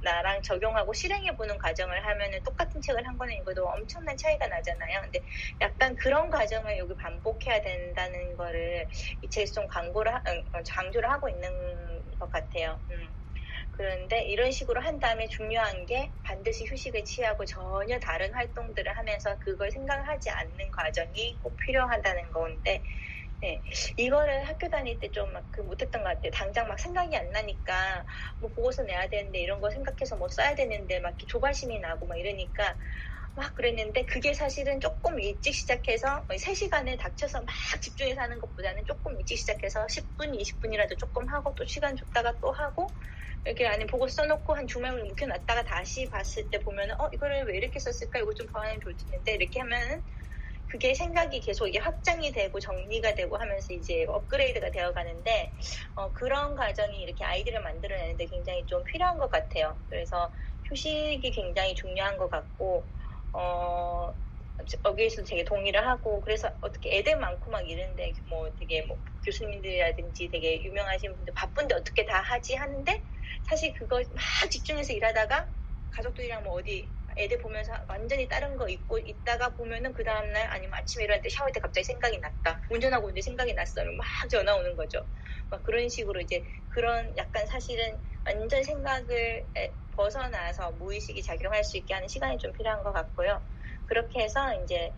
나랑 적용하고 실행해보는 과정을 하면은 똑같은 책을 한 권에 읽어도 엄청난 차이가 나잖아요. 근데 약간 그런 과정을 여기 반복해야 된다는 거를 이 책에서 좀 강조를 하고 있는 것 같아요. 그런데 이런 식으로 한 다음에 중요한 게 반드시 휴식을 취하고 전혀 다른 활동들을 하면서 그걸 생각하지 않는 과정이 꼭 필요하다는 건데 네, 이거를 학교 다닐 때 좀 막 못했던 것 같아요. 당장 막 생각이 안 나니까 뭐 보고서 내야 되는데 이런 거 생각해서 뭐 써야 되는데 막 조바심이 나고 막 이러니까 막 그랬는데 그게 사실은 조금 일찍 시작해서 3시간을 닥쳐서 막 집중해서 하는 것보다는 조금 일찍 시작해서 10분, 20분이라도 조금 하고 또 시간 줬다가 또 하고 이렇게 안에 보고서 써놓고 한 주말을 묵혀놨다가 다시 봤을 때 보면은 이거를 왜 이렇게 썼을까? 이거 좀 더 하면 좋을 텐데 이렇게 하면은 그게 생각이 계속 이게 확장이 되고 정리가 되고 하면서 이제 업그레이드가 되어 가는데 그런 과정이 이렇게 아이디를 만들어내는데 굉장히 좀 필요한 것 같아요. 그래서 휴식이 굉장히 중요한 것 같고 여기에서 되게 동의를 하고 그래서 어떻게 애들 많고 막 이런데 뭐 되게 뭐 교수님들이라든지 되게 유명하신 분들 바쁜데 어떻게 다 하지 하는데 사실 그거 막 집중해서 일하다가 가족들이랑 뭐 어디 애들 보면서 완전히 다른 거 잊고 있다가 보면은 그 다음날 아니면 아침에 일어날 때 샤워할 때 갑자기 생각이 났다. 운전하고 있는데 생각이 났어. 막 전화 오는 거죠. 막 그런 식으로 이제 그런 약간 사실은 완전 생각을 벗어나서 무의식이 작용할 수 있게 하는 시간이 좀 필요한 것 같고요. 그렇게 해서 이제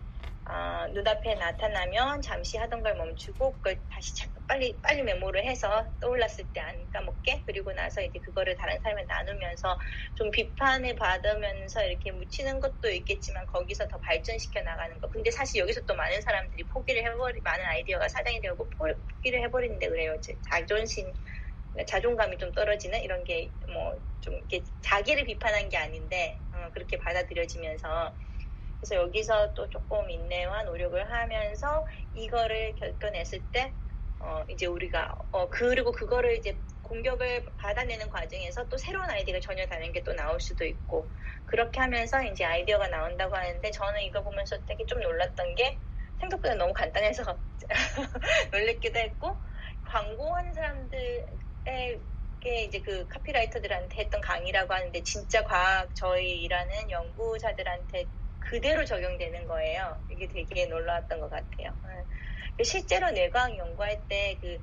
눈앞에 나타나면 잠시 하던 걸 멈추고 그걸 다시 빨리 메모를 해서 떠올랐을 때 안 까먹게 그리고 나서 이제 그거를 다른 사람에 나누면서 좀 비판을 받으면서 이렇게 묻히는 것도 있겠지만 거기서 더 발전시켜 나가는 거. 근데 사실 여기서 또 많은 사람들이 많은 아이디어가 사장이 되고 포기를 해버리는데 그래요. 자존감이 좀 떨어지는 이런 게 뭐 좀 이렇게 자기를 비판한 게 아닌데 그렇게 받아들여지면서 그래서 여기서 또 조금 인내와 노력을 하면서 이거를 겪어냈을 때 이제 우리가 그리고 그거를 이제 공격을 받아내는 과정에서 또 새로운 아이디어가 전혀 다른 게 또 나올 수도 있고 그렇게 하면서 이제 아이디어가 나온다고 하는데 저는 이거 보면서 되게 좀 놀랐던 게 생각보다 너무 간단해서 놀랬기도 했고 광고하는 사람들에게 이제 그 카피라이터들한테 했던 강의라고 하는데 진짜 저희 일하는 연구자들한테 그대로 적용되는 거예요. 이게 되게 놀라웠던 것 같아요. 실제로 뇌과학 연구할 때 그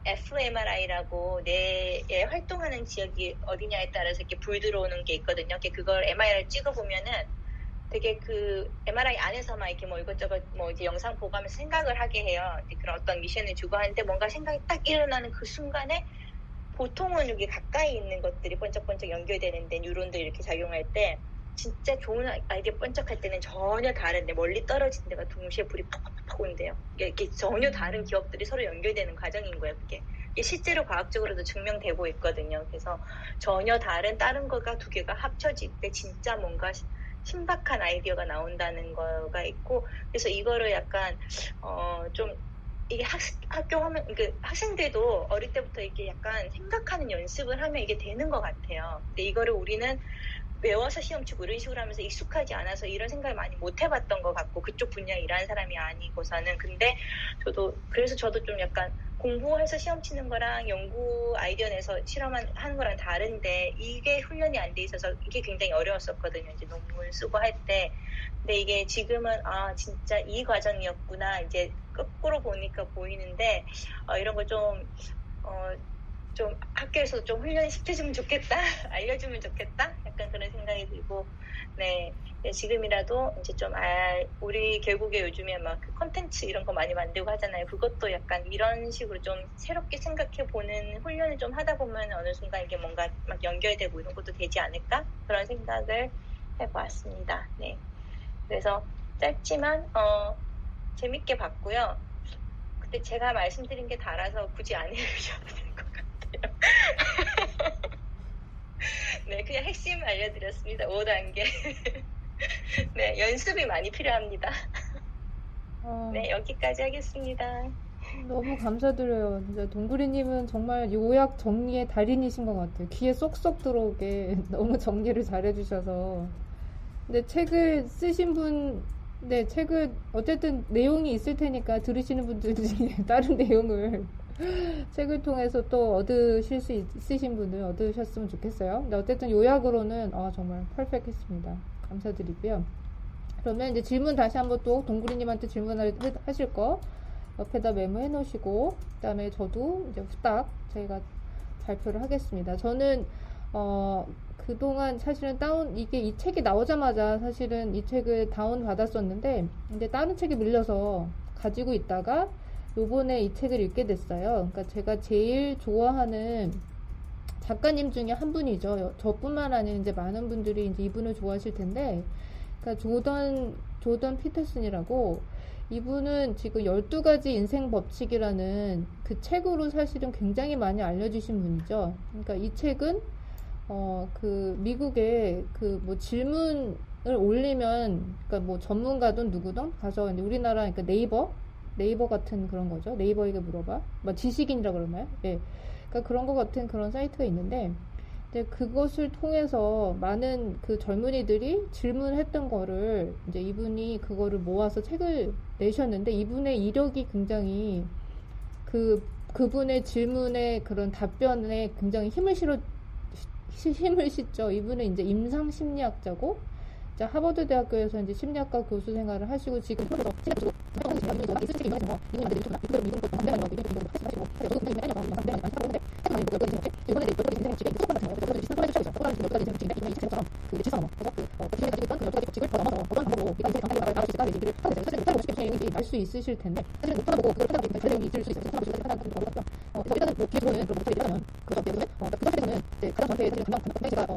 fMRI라고 뇌에 활동하는 지역이 어디냐에 따라서 이렇게 불 들어오는 게 있거든요. 그걸 MRI를 찍어보면은 되게 그 MRI 안에서만 이렇게 뭐 이것저것 뭐 이제 영상 보고 하면서 생각을 하게 해요. 이제 그런 어떤 미션을 주고 하는데 뭔가 생각이 딱 일어나는 그 순간에 보통은 여기 가까이 있는 것들이 번쩍번쩍 연결되는데 뉴런들이 이렇게 작용할 때 진짜 좋은 아이디어 번쩍할 때는 전혀 다른데 멀리 떨어진 데가 동시에 불이 팍팍팍 온대요. 이게 전혀 다른 기업들이 서로 연결되는 과정인 거예요. 이게 실제로 과학적으로도 증명되고 있거든요. 그래서 전혀 다른 거가 두 개가 합쳐질 때 진짜 뭔가 신박한 아이디어가 나온다는 거가 있고 그래서 이거를 약간 좀 이게 학교 하면 학생들도 어릴 때부터 이렇게 약간 생각하는 연습을 하면 이게 되는 것 같아요. 근데 이거를 우리는 외워서 시험 치고 이런 식으로 하면서 익숙하지 않아서 이런 생각을 많이 못 해봤던 것 같고, 그쪽 분야에 일하는 사람이 아니고서는. 근데 그래서 저도 좀 약간 공부해서 시험 치는 거랑 연구 아이디어 내서 실험하는 거랑 다른데, 이게 훈련이 안 돼 있어서 이게 굉장히 어려웠었거든요. 이제 논문 쓰고 할 때. 근데 이게 지금은 진짜 이 과정이었구나, 이제 거꾸로 보니까 보이는데, 이런 거 좀 학교에서 좀 훈련 시켜주면 좋겠다, 알려주면 좋겠다, 약간 그런 생각이 들고, 네, 지금이라도 이제 좀 우리 결국에 요즘에 막 컨텐츠 이런 거 많이 만들고 하잖아요. 그것도 약간 이런 식으로 좀 새롭게 생각해 보는 훈련을 좀 하다 보면 어느 순간 이게 뭔가 막 연결되고 이런 것도 되지 않을까, 그런 생각을 해보았습니다. 네, 그래서 짧지만 재밌게 봤고요. 근데 제가 말씀드린 게 달아서 굳이 안 읽으셔도 될 것 같아요. 네, 그냥 핵심 알려드렸습니다. 5단계. 네, 연습이 많이 필요합니다. 네, 여기까지 하겠습니다. 너무 감사드려요. 진짜 동구리님은 정말 요약 정리의 달인이신 것 같아요. 귀에 쏙쏙 들어오게 너무 정리를 잘해주셔서. 근데 책을 쓰신 분, 네, 책을 어쨌든 내용이 있을 테니까 들으시는 분들 중에 다른 내용을 책을 통해서 또 얻으실 수 있으신 분들 얻으셨으면 좋겠어요. 근데 어쨌든 요약으로는 정말 퍼펙트했습니다. 감사드리고요. 그러면 이제 질문 다시 한번 또 동구리님한테 질문을 하실 거 옆에다 메모해 놓으시고, 그 다음에 저도 이제 후딱 저희가 발표를 하겠습니다. 저는 그동안 사실은 이 책이 나오자마자 사실은 이 책을 다운 받았었는데, 근데 다른 책이 밀려서 가지고 있다가 요번에 이 책을 읽게 됐어요. 그러니까 제가 제일 좋아하는 작가님 중에 한 분이죠. 저뿐만 아니라 이제 많은 분들이 이제 이분을 좋아하실 텐데, 그러니까 조던 피터슨이라고, 이분은 지금 12가지 인생 법칙이라는 그 책으로 사실은 굉장히 많이 알려주신 분이죠. 그러니까 이 책은 그 미국에 그 뭐 질문을 올리면, 그러니까 뭐 전문가든 누구든 가서 이제 우리나라, 그러니까 네이버 같은 그런 거죠. 네이버에게 물어봐. 뭐 지식인이라 그러나요? 예. 그러니까 그런 거 같은 그런 사이트가 있는데, 이제 그것을 통해서 많은 그 젊은이들이 질문했던 거를 이제 이분이 그거를 모아서 책을 내셨는데, 이분의 이력이 굉장히 그분의 질문에 그런 답변에 굉장히 힘을 싣죠. 이분은 이제 임상 심리학자고, 이제 하버드 대학교에서 이제 심리학과 교수 생활을 하시고, 지금 알 수 있으실 텐데, 사실은 못 찾아보고 그걸 찾아보고 관련이 있을 수 있어서 일단은 뭐 기술은 뭐 목소리라면 그 때문에 그 상태는 이제 가장 전체에 사실 금방 제가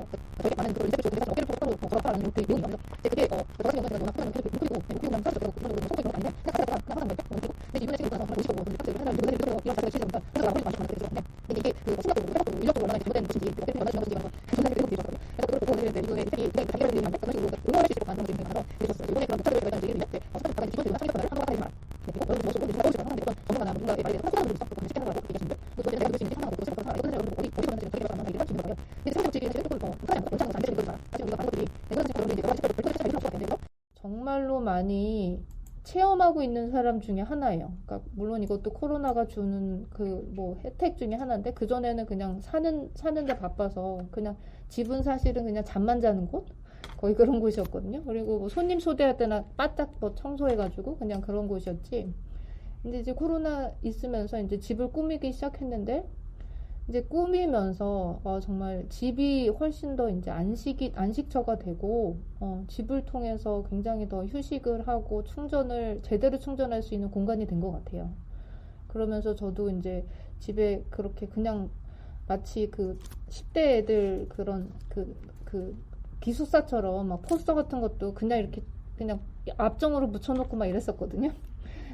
저에게 많은 그 리서치 쪽에서 어깨를 똑바로 걸어가라는 그 내용이 나오죠. 그게 저 같은 경우는 제가 너무 나쁘다는 그 목소리고 목소리고 사실 그런 소속이 아닌데 생각하다가 하는 거죠. 근데 이분의 책이 정말 55고 근데 하나를 요새 이런 사실을 실시합니다. 그래서 아무리 많이 많았어요. 근데 이게 그 심리학적으로 회복적으로 인력적으로 얼마나 잘못된 것인지 어떻게 얼마나 잘못된 건지 그런 생각이 계속 들었거든요. 그래서 그걸 보고 이제 이분의 책이 굉장히 자기를 위한 그런 식으로 응원할 수 있을 것 같은 것들이 많아서 그랬었어요. 이번에 그런 목차를 제가 이제 이때 어떤 기존 대우나 창의성을 한번 하지 마. 그리고 여러분 모습을 이제 하고 싶어서 하는데 어떤 전문가나 누군가의 말에 소감을 있었고 그런 쉽게 하라고 얘기하시는데, 또 저희는 제가 그것이 하나고 그것을 하나 이거는 제가 어디 가는지 되게 많은 얘기를 할 수 있는 거예요. 근데 생각지 사실 조금 못하지 않고 원장은 안 되는 거지만 사실 우리가 많은 것들이 내가 사실 여러분이 여러 가지 별도의 차이를 할 수가 있는데요. 정말로 많이 체험하고 있는 사람 중에 하나예요. 그러니까 물론 이것도 코로나가 주는 그 뭐 혜택 중에 하나인데, 그 전에는 그냥 사는데 바빠서 그냥 집은 사실은 그냥 잠만 자는 곳, 거의 그런 곳이었거든요. 그리고 뭐 손님 초대할 때나 바짝 뭐 청소해가지고 그냥 그런 곳이었지. 근데 이제 코로나 있으면서 이제 집을 꾸미기 시작했는데, 이제 꾸미면서 정말 집이 훨씬 더 이제 안식처가 되고, 집을 통해서 굉장히 더 휴식을 하고 제대로 충전할 수 있는 공간이 된 것 같아요. 그러면서 저도 이제 집에 그렇게 그냥 마치 그 10대 애들 그런 그 기숙사처럼 막 포스터 같은 것도 그냥 이렇게 그냥 앞정으로 붙여놓고 막 이랬었거든요.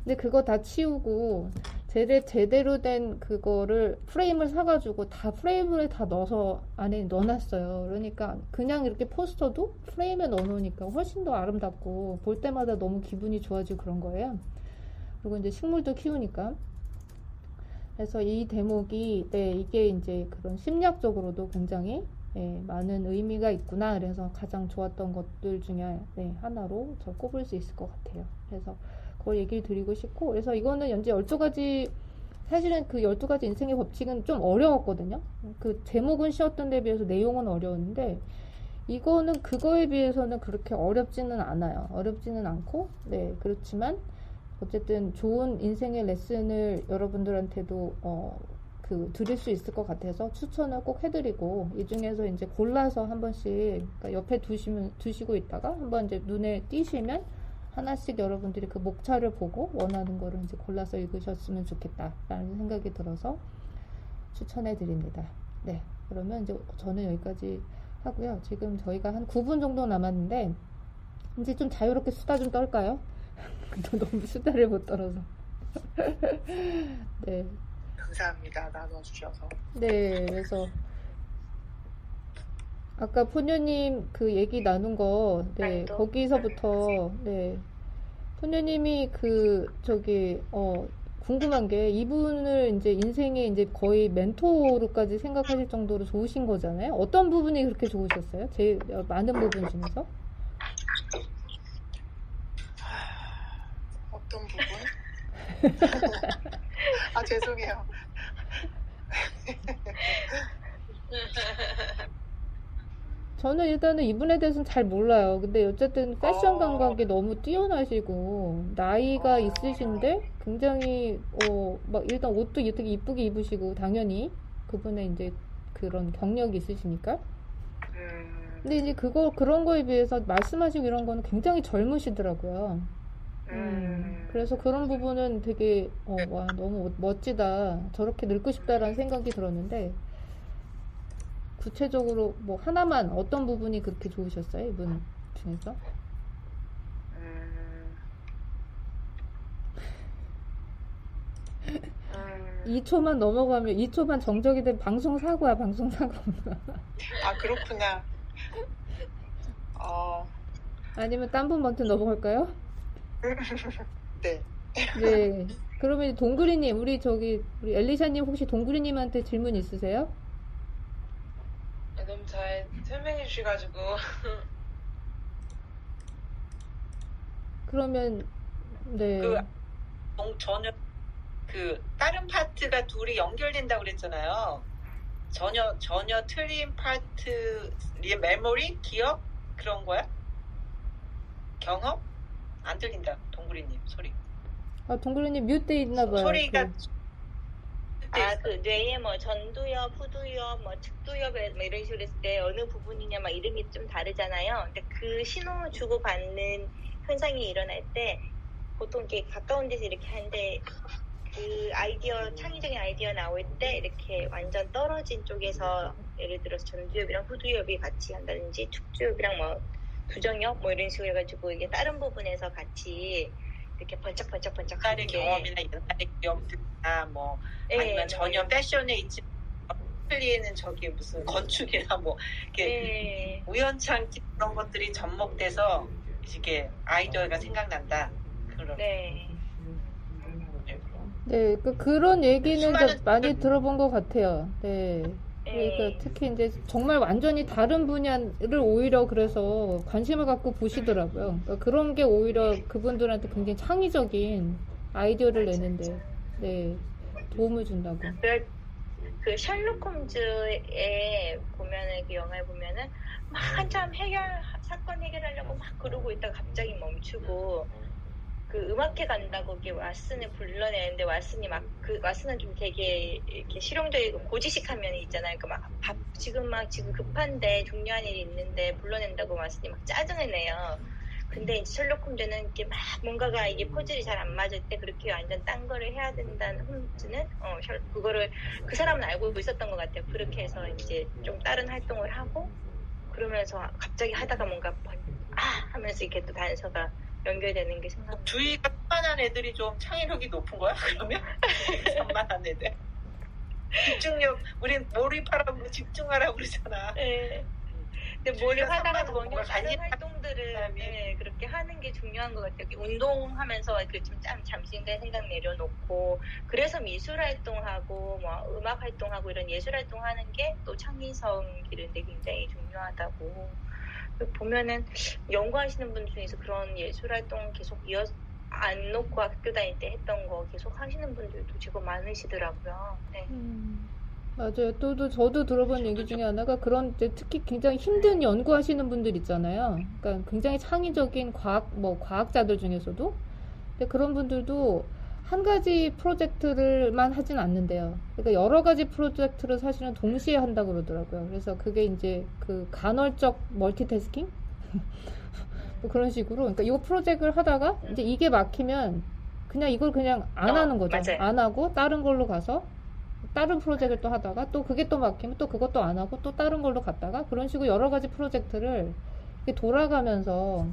근데 그거 다 치우고 제대로 된 그거를 프레임을 사가지고 다 프레임을 다 넣어서 안에 넣어놨어요. 그러니까 그냥 이렇게 포스터도 프레임에 넣어놓으니까 훨씬 더 아름답고 볼 때마다 너무 기분이 좋아지고 그런 거예요. 그리고 이제 식물도 키우니까. 그래서 이 대목이 이게 이제 그런 심리학적으로도 굉장히 예, 많은 의미가 있구나. 그래서 가장 좋았던 것들 중에 네, 하나로 저 꼽을 수 있을 것 같아요. 그래서 그걸 얘기를 드리고 싶고, 그래서 이거는 현재 12가지, 사실은 그 12가지 인생의 법칙은 좀 어려웠거든요. 그 제목은 쉬웠던 데 비해서 내용은 어려웠는데, 이거는 그거에 비해서는 그렇게 어렵지는 않아요. 어렵지는 않고, 네, 그렇지만, 어쨌든 좋은 인생의 레슨을 여러분들한테도, 드릴 수 있을 것 같아서 추천을 꼭 해드리고, 이 중에서 이제 골라서 한 번씩, 그러니까 옆에 두시고 있다가 한번 이제 눈에 띄시면 하나씩 여러분들이 그 목차를 보고 원하는 거를 이제 골라서 읽으셨으면 좋겠다라는 생각이 들어서 추천해 드립니다. 네. 그러면 이제 저는 여기까지 하고요. 지금 저희가 한 9분 정도 남았는데, 이제 좀 자유롭게 수다 좀 떨까요? 너무 수다를 못 떨어서. 네. 감사합니다. 나눠주셔서. 네, 그래서 아까 포녀님 그 얘기 나눈 거, 네, 거기서부터, 네, 포녀님이 궁금한 게 이분을 이제 인생의 이제 거의 멘토로까지 생각하실 정도로 좋으신 거잖아요. 어떤 부분이 그렇게 좋으셨어요? 제일 많은 부분 중에서? 어떤 부분? 아, 죄송해요. 저는 일단은 이분에 대해서는 잘 몰라요. 근데 어쨌든 패션 감각이 너무 뛰어나시고, 나이가 있으신데, 굉장히, 막 일단 옷도 되게 이쁘게 입으시고, 당연히, 그분의 이제 그런 경력이 있으시니까. 근데 이제 그런 거에 비해서 말씀하시고 이런 거는 굉장히 젊으시더라고요. 그래서 그런 부분은 되게, 와, 너무 멋지다. 저렇게 늙고 싶다라는 생각이 들었는데, 구체적으로 뭐 하나만 어떤 부분이 그렇게 좋으셨어요? 이분 중에서? 2초만 넘어가면 2초만 정적이 된 방송사고야. 방송사고. 아, 그렇구나. 아니면 딴 분 먼저 넘어갈까요? 네. 네. 그러면 동그리님, 우리 엘리샤님 혹시 동그리님한테 질문 있으세요? 너무 잘 설명해 주셔가지고. 그러면 네. 전혀 다른 파트가 둘이 연결된다고 그랬잖아요. 전혀 틀린 파트, 메모리, 기억 그런 거야? 경험? 안 들린다. 동그리님 소리. 아, 동그리님 뮤트돼 있나 봐요. 소리가 뇌에 뭐 전두엽, 후두엽, 뭐 측두엽 뭐 이런 식으로 했을 때 어느 부분이냐 막 이름이 좀 다르잖아요. 근데 그 신호 주고 받는 현상이 일어날 때 보통 이렇게 가까운 데서 이렇게 하는데 그 창의적인 아이디어 나올 때 이렇게 완전 떨어진 쪽에서 예를 들어서 전두엽이랑 후두엽이 같이 한다든지 측두엽이랑 뭐 부정엽 뭐 이런 식으로 해가지고 이게 다른 부분에서 같이 이렇게 번쩍번쩍 옛날의 경험이나 옛날의 기억들이나 뭐 아니면 전혀 패션에 있지 틀리는 저기 무슨 건축이나 뭐 이렇게 우연찮게 그런 것들이 접목돼서 이게 아이디어가 생각난다. 그런. 네. 네, 그런 얘기는 많이 들어본 것 같아요. 네. 그러니까 특히 이제 정말 완전히 다른 분야를 오히려 그래서 관심을 갖고 보시더라고요. 그러니까 그런 게 오히려 그분들한테 굉장히 창의적인 아이디어를 내는데, 네, 도움을 준다고. 그 셜록 홈즈에 보면은 그 영화에 보면은 막 한참 사건 해결하려고 막 그러고 있다가 갑자기 멈추고 그 음악회 간다고 이게 왓슨을 불러내는데 왓슨은 좀 되게 이렇게 실용적이고 고지식한 면이 있잖아요. 그러니까 지금 급한데 중요한 일이 있는데 불러낸다고 왓슨이 막 짜증을 내요. 근데 이제 셜록 홈즈는 이렇게 막 뭔가가 이게 퍼즐이 잘 안 맞을 때 그렇게 완전 딴 거를 해야 된다는 홈즈는 그거를 그 사람은 알고 있었던 것 같아요. 그렇게 해서 이제 좀 다른 활동을 하고 그러면서 갑자기 하다가 뭔가 하면서 이렇게 또 단서가 연결되는 게 생각나. 주위가 산만한 애들이 좀 창의력이 높은 거야? 그러면 산만한 애들. 집중력, 우린 몰입하라고 집중하라고 그러잖아. 네. 근데 몰입 주위가 하다가 산만하고 보면 뭔가 다른 관심 활동들을 사람이. 네, 그렇게 하는 게 중요한 것 같아요. 운동하면서 좀 잠시인간 생각 내려놓고 그래서 미술 활동하고 뭐 음악 활동하고 이런 예술 활동하는 게 또 창의성 기르는데 굉장히 중요하다고 보면은 연구하시는 분 중에서 그런 예술 활동 계속 안 놓고 학교 다닐 때 했던 거 계속 하시는 분들도 제법 많으시더라고요. 네. 맞아요. 또 저도 들어본 얘기 중에 하나가 그런 이제 특히 굉장히 힘든 연구하시는 분들 있잖아요. 그러니까 굉장히 창의적인 과학자들 중에서도 근데 그런 분들도 한 가지 프로젝트를만 하진 않는데요. 그러니까 여러 가지 프로젝트를 사실은 동시에 한다고 그러더라고요. 그래서 그게 이제 그 간헐적 멀티태스킹? 뭐 그런 식으로. 그러니까 이 프로젝트를 하다가 이제 이게 막히면 그냥 이걸 그냥 안 하는 거죠. 맞아요. 안 하고 다른 걸로 가서 다른 프로젝트를 또 하다가 또 그게 또 막히면 또 그것도 안 하고 또 다른 걸로 갔다가 그런 식으로 여러 가지 프로젝트를 이렇게 돌아가면서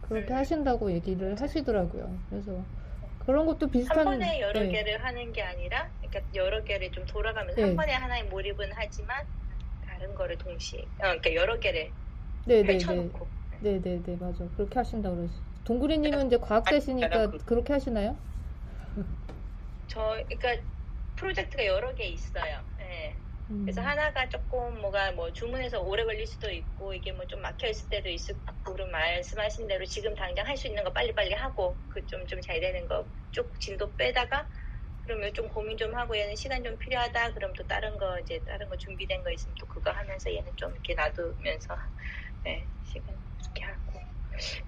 그렇게 하신다고 얘기를 하시더라고요. 그래서 그런 것도 비슷한 한 번에 여러 네. 개를 하는 게 아니라 그러니까 여러 개를 좀 돌아가면서 네. 한 번에 하나에 몰입은 하지만 다른 거를 동시에 그러니까 여러 개를 네네네. 펼쳐놓고 네네네. 맞아. 그렇게 하신다고 그러시죠. 동구리님은 이제 과학자시니까 그렇게 하시나요? 그러니까 프로젝트가 여러 개 있어요. 네. 그래서 하나가 조금 뭐 주문해서 오래 걸릴 수도 있고 이게 뭐 좀 막혀 있을 때도 있을 것 같고 그럼 말씀하신 대로 지금 당장 할 수 있는 거 빨리빨리 하고 그 좀 잘 되는 거 쭉 진도 빼다가 그러면 좀 고민 좀 하고 얘는 시간 좀 필요하다 그럼 또 다른 거 준비된 거 있으면 또 그거 하면서 얘는 좀 이렇게 놔두면서 네, 시간 이렇게 하고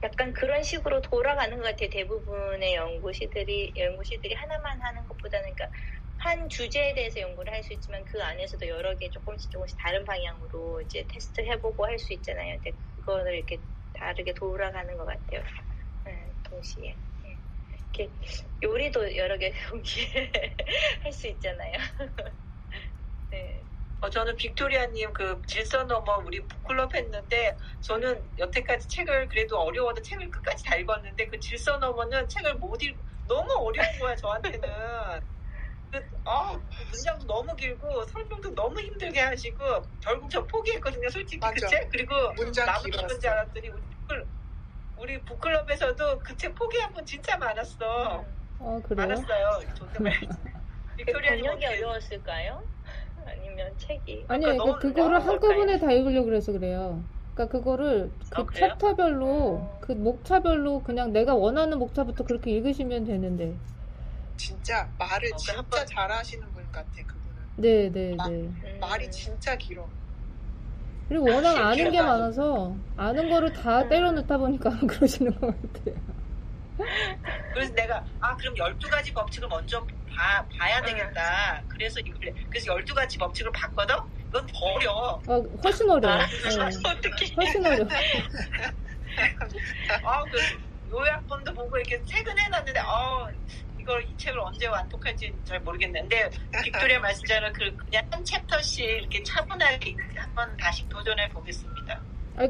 약간 그런 식으로 돌아가는 것 같아요. 대부분의 연구실들이 하나만 하는 것보다는 그러니까 한 주제에 대해서 연구를 할 수 있지만 그 안에서도 여러 개 조금씩 다른 방향으로 이제 테스트 해보고 할 수 있잖아요. 근데 그거를 이렇게 다르게 돌아가는 것 같아요. 네, 동시에. 네. 이렇게 요리도 여러 개 동시에 할 수 있잖아요. 네. 저는 빅토리아님 그 질서 넘어 우리 북클럽 했는데 저는 여태까지 책을 그래도 어려워도 책을 끝까지 다 읽었는데 그 질서 넘어는 책을 못 읽고 너무 어려운 거야 저한테는. 문장도 너무 길고 설명도 너무 힘들게 하시고 결국 저 포기했거든요 솔직히 맞아. 그 책. 그리고 문장 나만 길었어. 읽은 줄 알았더니 우리 북클럽에서도 그 책 포기한 분 진짜 많았어. 그래요? 많았어요. 존댓말. 빅토리아님 번역이 어떻게 어려웠을까요? 아니면 책이? 아니요, 너무 그거를 어려운 한꺼번에 다 읽으려고 그래서 그래요. 그러니까 그거를 그 그래요? 챕터별로 그 목차별로 그냥 내가 원하는 목차부터 그렇게 읽으시면 되는데. 진짜 말을 진짜 한번- 잘하시는 분 같아 그분은. 네. 말이 진짜 길어. 그리고 워낙 아는 게 신기하다. 많아서 아는 거를 다 때려 넣다 보니까 그러시는 것 같아요. 그래서 내가 그럼 12가지 법칙을 먼저 봐야 되겠다. 그래서 12가지 법칙을 봤거든? 이건 더 어려워. 훨씬 어려워요. 네. 어떻게 훨씬 어려워. 그 요약본도 보고 이렇게 책은 해놨는데 이 책을 언제 완독할지 잘 모르겠는데 빅토리아 말씀대로 그냥 한 챕터씩 이렇게 차분하게 한번 다시 도전해 보겠습니다.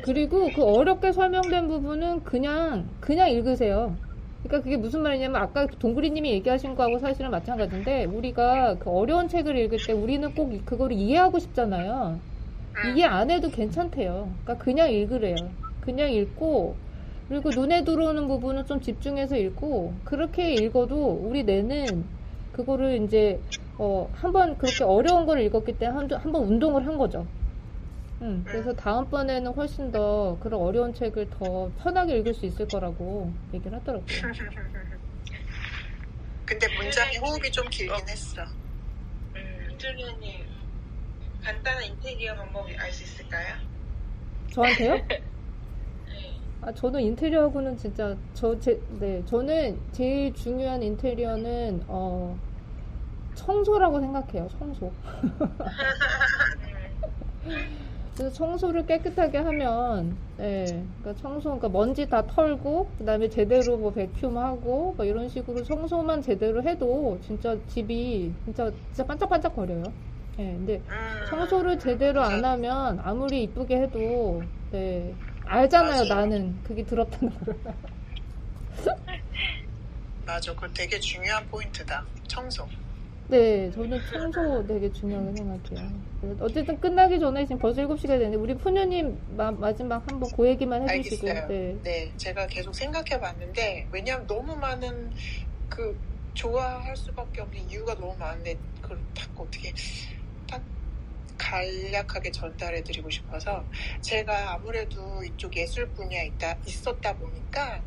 그리고 그 어렵게 설명된 부분은 그냥 읽으세요. 그러니까 그게 무슨 말이냐면 아까 동구리님이 얘기하신 거하고 사실은 마찬가지인데 우리가 그 어려운 책을 읽을 때 우리는 꼭 그거를 이해하고 싶잖아요. 이해 안 해도 괜찮대요. 그러니까 그냥 읽으래요. 그냥 읽고 그리고 눈에 들어오는 부분은 좀 집중해서 읽고 그렇게 읽어도 우리 뇌는 그거를 이제 한번 그렇게 어려운 걸 읽었기 때문에 한번 운동을 한 거죠. 그래서 다음번에는 훨씬 더 그런 어려운 책을 더 편하게 읽을 수 있을 거라고 얘기를 하더라고요. 근데 문장의 호흡이 좀 길긴 했어. 빅토리아님 간단한 인테리어 방법이 알 수 있을까요? 저한테요? 네. 저는 인테리어하고는 진짜 저는 제일 중요한 인테리어는 청소라고 생각해요. 청소. 그래서 청소를 깨끗하게 하면, 그러니까 먼지 다 털고, 그 다음에 제대로 베큐um하고, 이런 식으로 청소만 제대로 해도, 진짜 집이, 진짜 반짝반짝거려요. 근데 청소를 제대로 안 하면, 아무리 이쁘게 해도, 알잖아요, 맞아. 나는. 그게 더럽다는 걸. 맞아, 그거 되게 중요한 포인트다. 청소. 네, 저는 청소 되게 중요하게 생각해요. 그래서 어쨌든 끝나기 전에 지금 벌써 7시가 됐는데, 우리 푸녀님 마지막 한번 그 얘기만 해주시고. 알겠어요. 네. 네, 제가 계속 생각해 봤는데, 왜냐하면 너무 많은 좋아할 수밖에 없는 이유가 너무 많은데, 그걸 딱 어떻게, 딱 간략하게 전달해 드리고 싶어서, 제가 아무래도 이쪽 예술 분야에 있었다 보니까,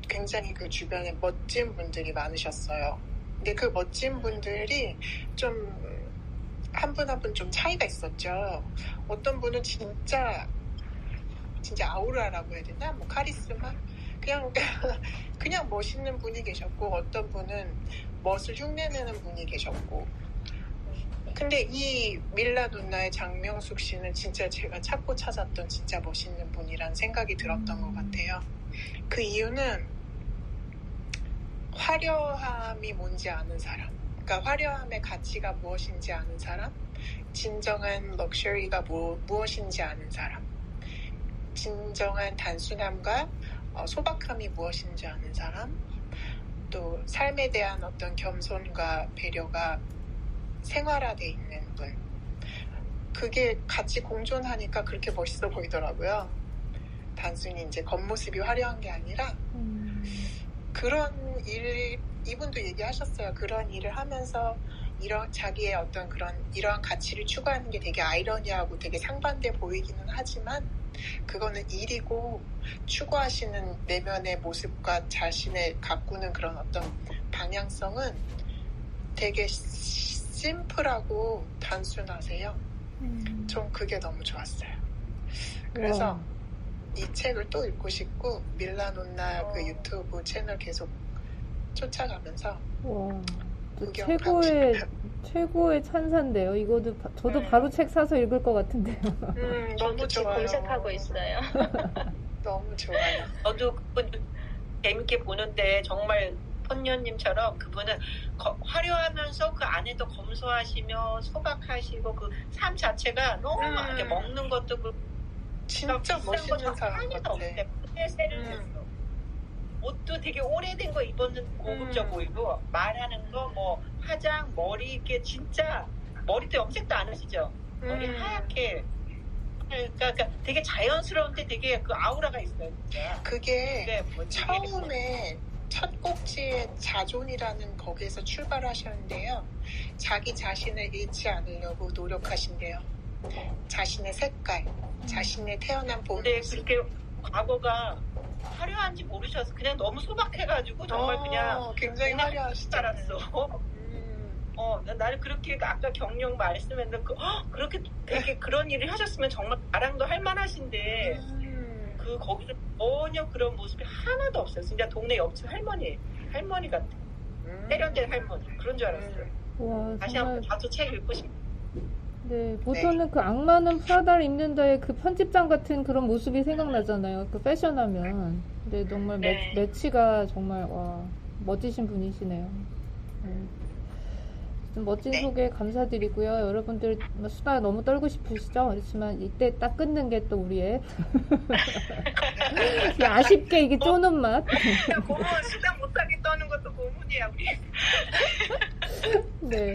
굉장히 그 주변에 멋진 분들이 많으셨어요. 근데 그 멋진 분들이 좀 한 분 한 분 좀 차이가 있었죠. 어떤 분은 진짜 아우라라고 해야 되나? 뭐 카리스마? 그냥 멋있는 분이 계셨고, 어떤 분은 멋을 흉내내는 분이 계셨고. 근데 이 밀라노나의 장명숙 씨는 진짜 제가 찾고 찾았던 진짜 멋있는 분이란 생각이 들었던 것 같아요. 그 이유는 화려함이 뭔지 아는 사람, 그러니까 화려함의 가치가 무엇인지 아는 사람, 진정한 럭셔리가 무엇인지 아는 사람, 진정한 단순함과 소박함이 무엇인지 아는 사람, 또 삶에 대한 어떤 겸손과 배려가 생활화되어 있는 분. 그게 같이 공존하니까 그렇게 멋있어 보이더라고요. 단순히 이제 겉모습이 화려한 게 아니라 그런 이분도 얘기하셨어요. 그런 일을 하면서 자기의 어떤 이러한 가치를 추구하는 게 되게 아이러니하고 되게 상반돼 보이기는 하지만, 그거는 일이고 추구하시는 내면의 모습과 자신의 가꾸는 그런 어떤 방향성은 되게 심플하고 단순하세요. 전 그게 너무 좋았어요. 그래서 이 책을 또 읽고 싶고, 밀라노나 그 유튜브 채널 계속 쫓아가면서 구경 가고 싶어요. 최고의 찬사인데요. 이거도 저도 바로 책 사서 읽을 것 같은데요. 너무 좋아요. 검색하고 있어요. 너무 좋아요. 저도 그분 재밌게 보는데, 정말 펀녀님처럼 그분은 화려하면서 그 안에도 검소하시며 소박하시고, 그 삶 자체가 너무 이렇게 먹는 것도 진짜 멋있는 사람 같아. 옷도 되게 오래된 거 입었는 고급져 보이고, 말하는 거, 뭐 화장, 머리, 이렇게 진짜 머리도 염색도 안 하시죠? 머리 하얗게. 그러니까 되게 자연스러운데 되게 그 아우라가 있어요, 진짜. 그게 처음에 첫 꼭지의 자존이라는 거기에서 출발하셨는데요. 자기 자신을 잃지 않으려고 노력하신대요. 자신의 색깔, 자신의 태어난 근데 모습. 그렇게 과거가 화려한지 모르셔서 그냥 너무 소박해가지고 정말 그냥 굉장히 화려하시잖아요. 알았어. 나는 그렇게 아까 경력 말씀했는데 그렇게 되게 그런 일을 하셨으면 정말 자랑도 할 만하신데 거기서 전혀 그런 모습이 하나도 없어요. 진짜 동네 옆집 할머니 같아. 세련된 할머니 그런 줄 알았어요. 와, 다시 한번 다시 책 읽고 싶어요. 네, 보통은 그 악마는 프라다를 입는다의 그 편집장 같은 그런 모습이 생각나잖아요. 그 패션하면. 근데 정말 매치가 정말 멋지신 분이시네요. 멋진 소개 감사드리고요. 여러분들 수다 너무 떨고 싶으시죠? 그렇지만 이때 딱 끊는 게 또 우리의 아쉽게 이게 쪼는 맛. 고문 수다 못하게 떠는 것도 고문이야 우리. 네,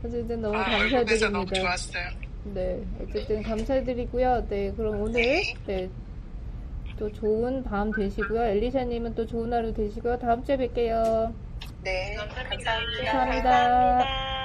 어쨌든 너무 그래서 감사드립니다. 너무 좋았어요. 네, 어쨌든 감사드리고요. 네, 그럼 오늘 또 좋은 밤 되시고요. 엘리샤님은 또 좋은 하루 되시고요. 다음 주에 뵐게요. 네, 감사합니다. 감사합니다.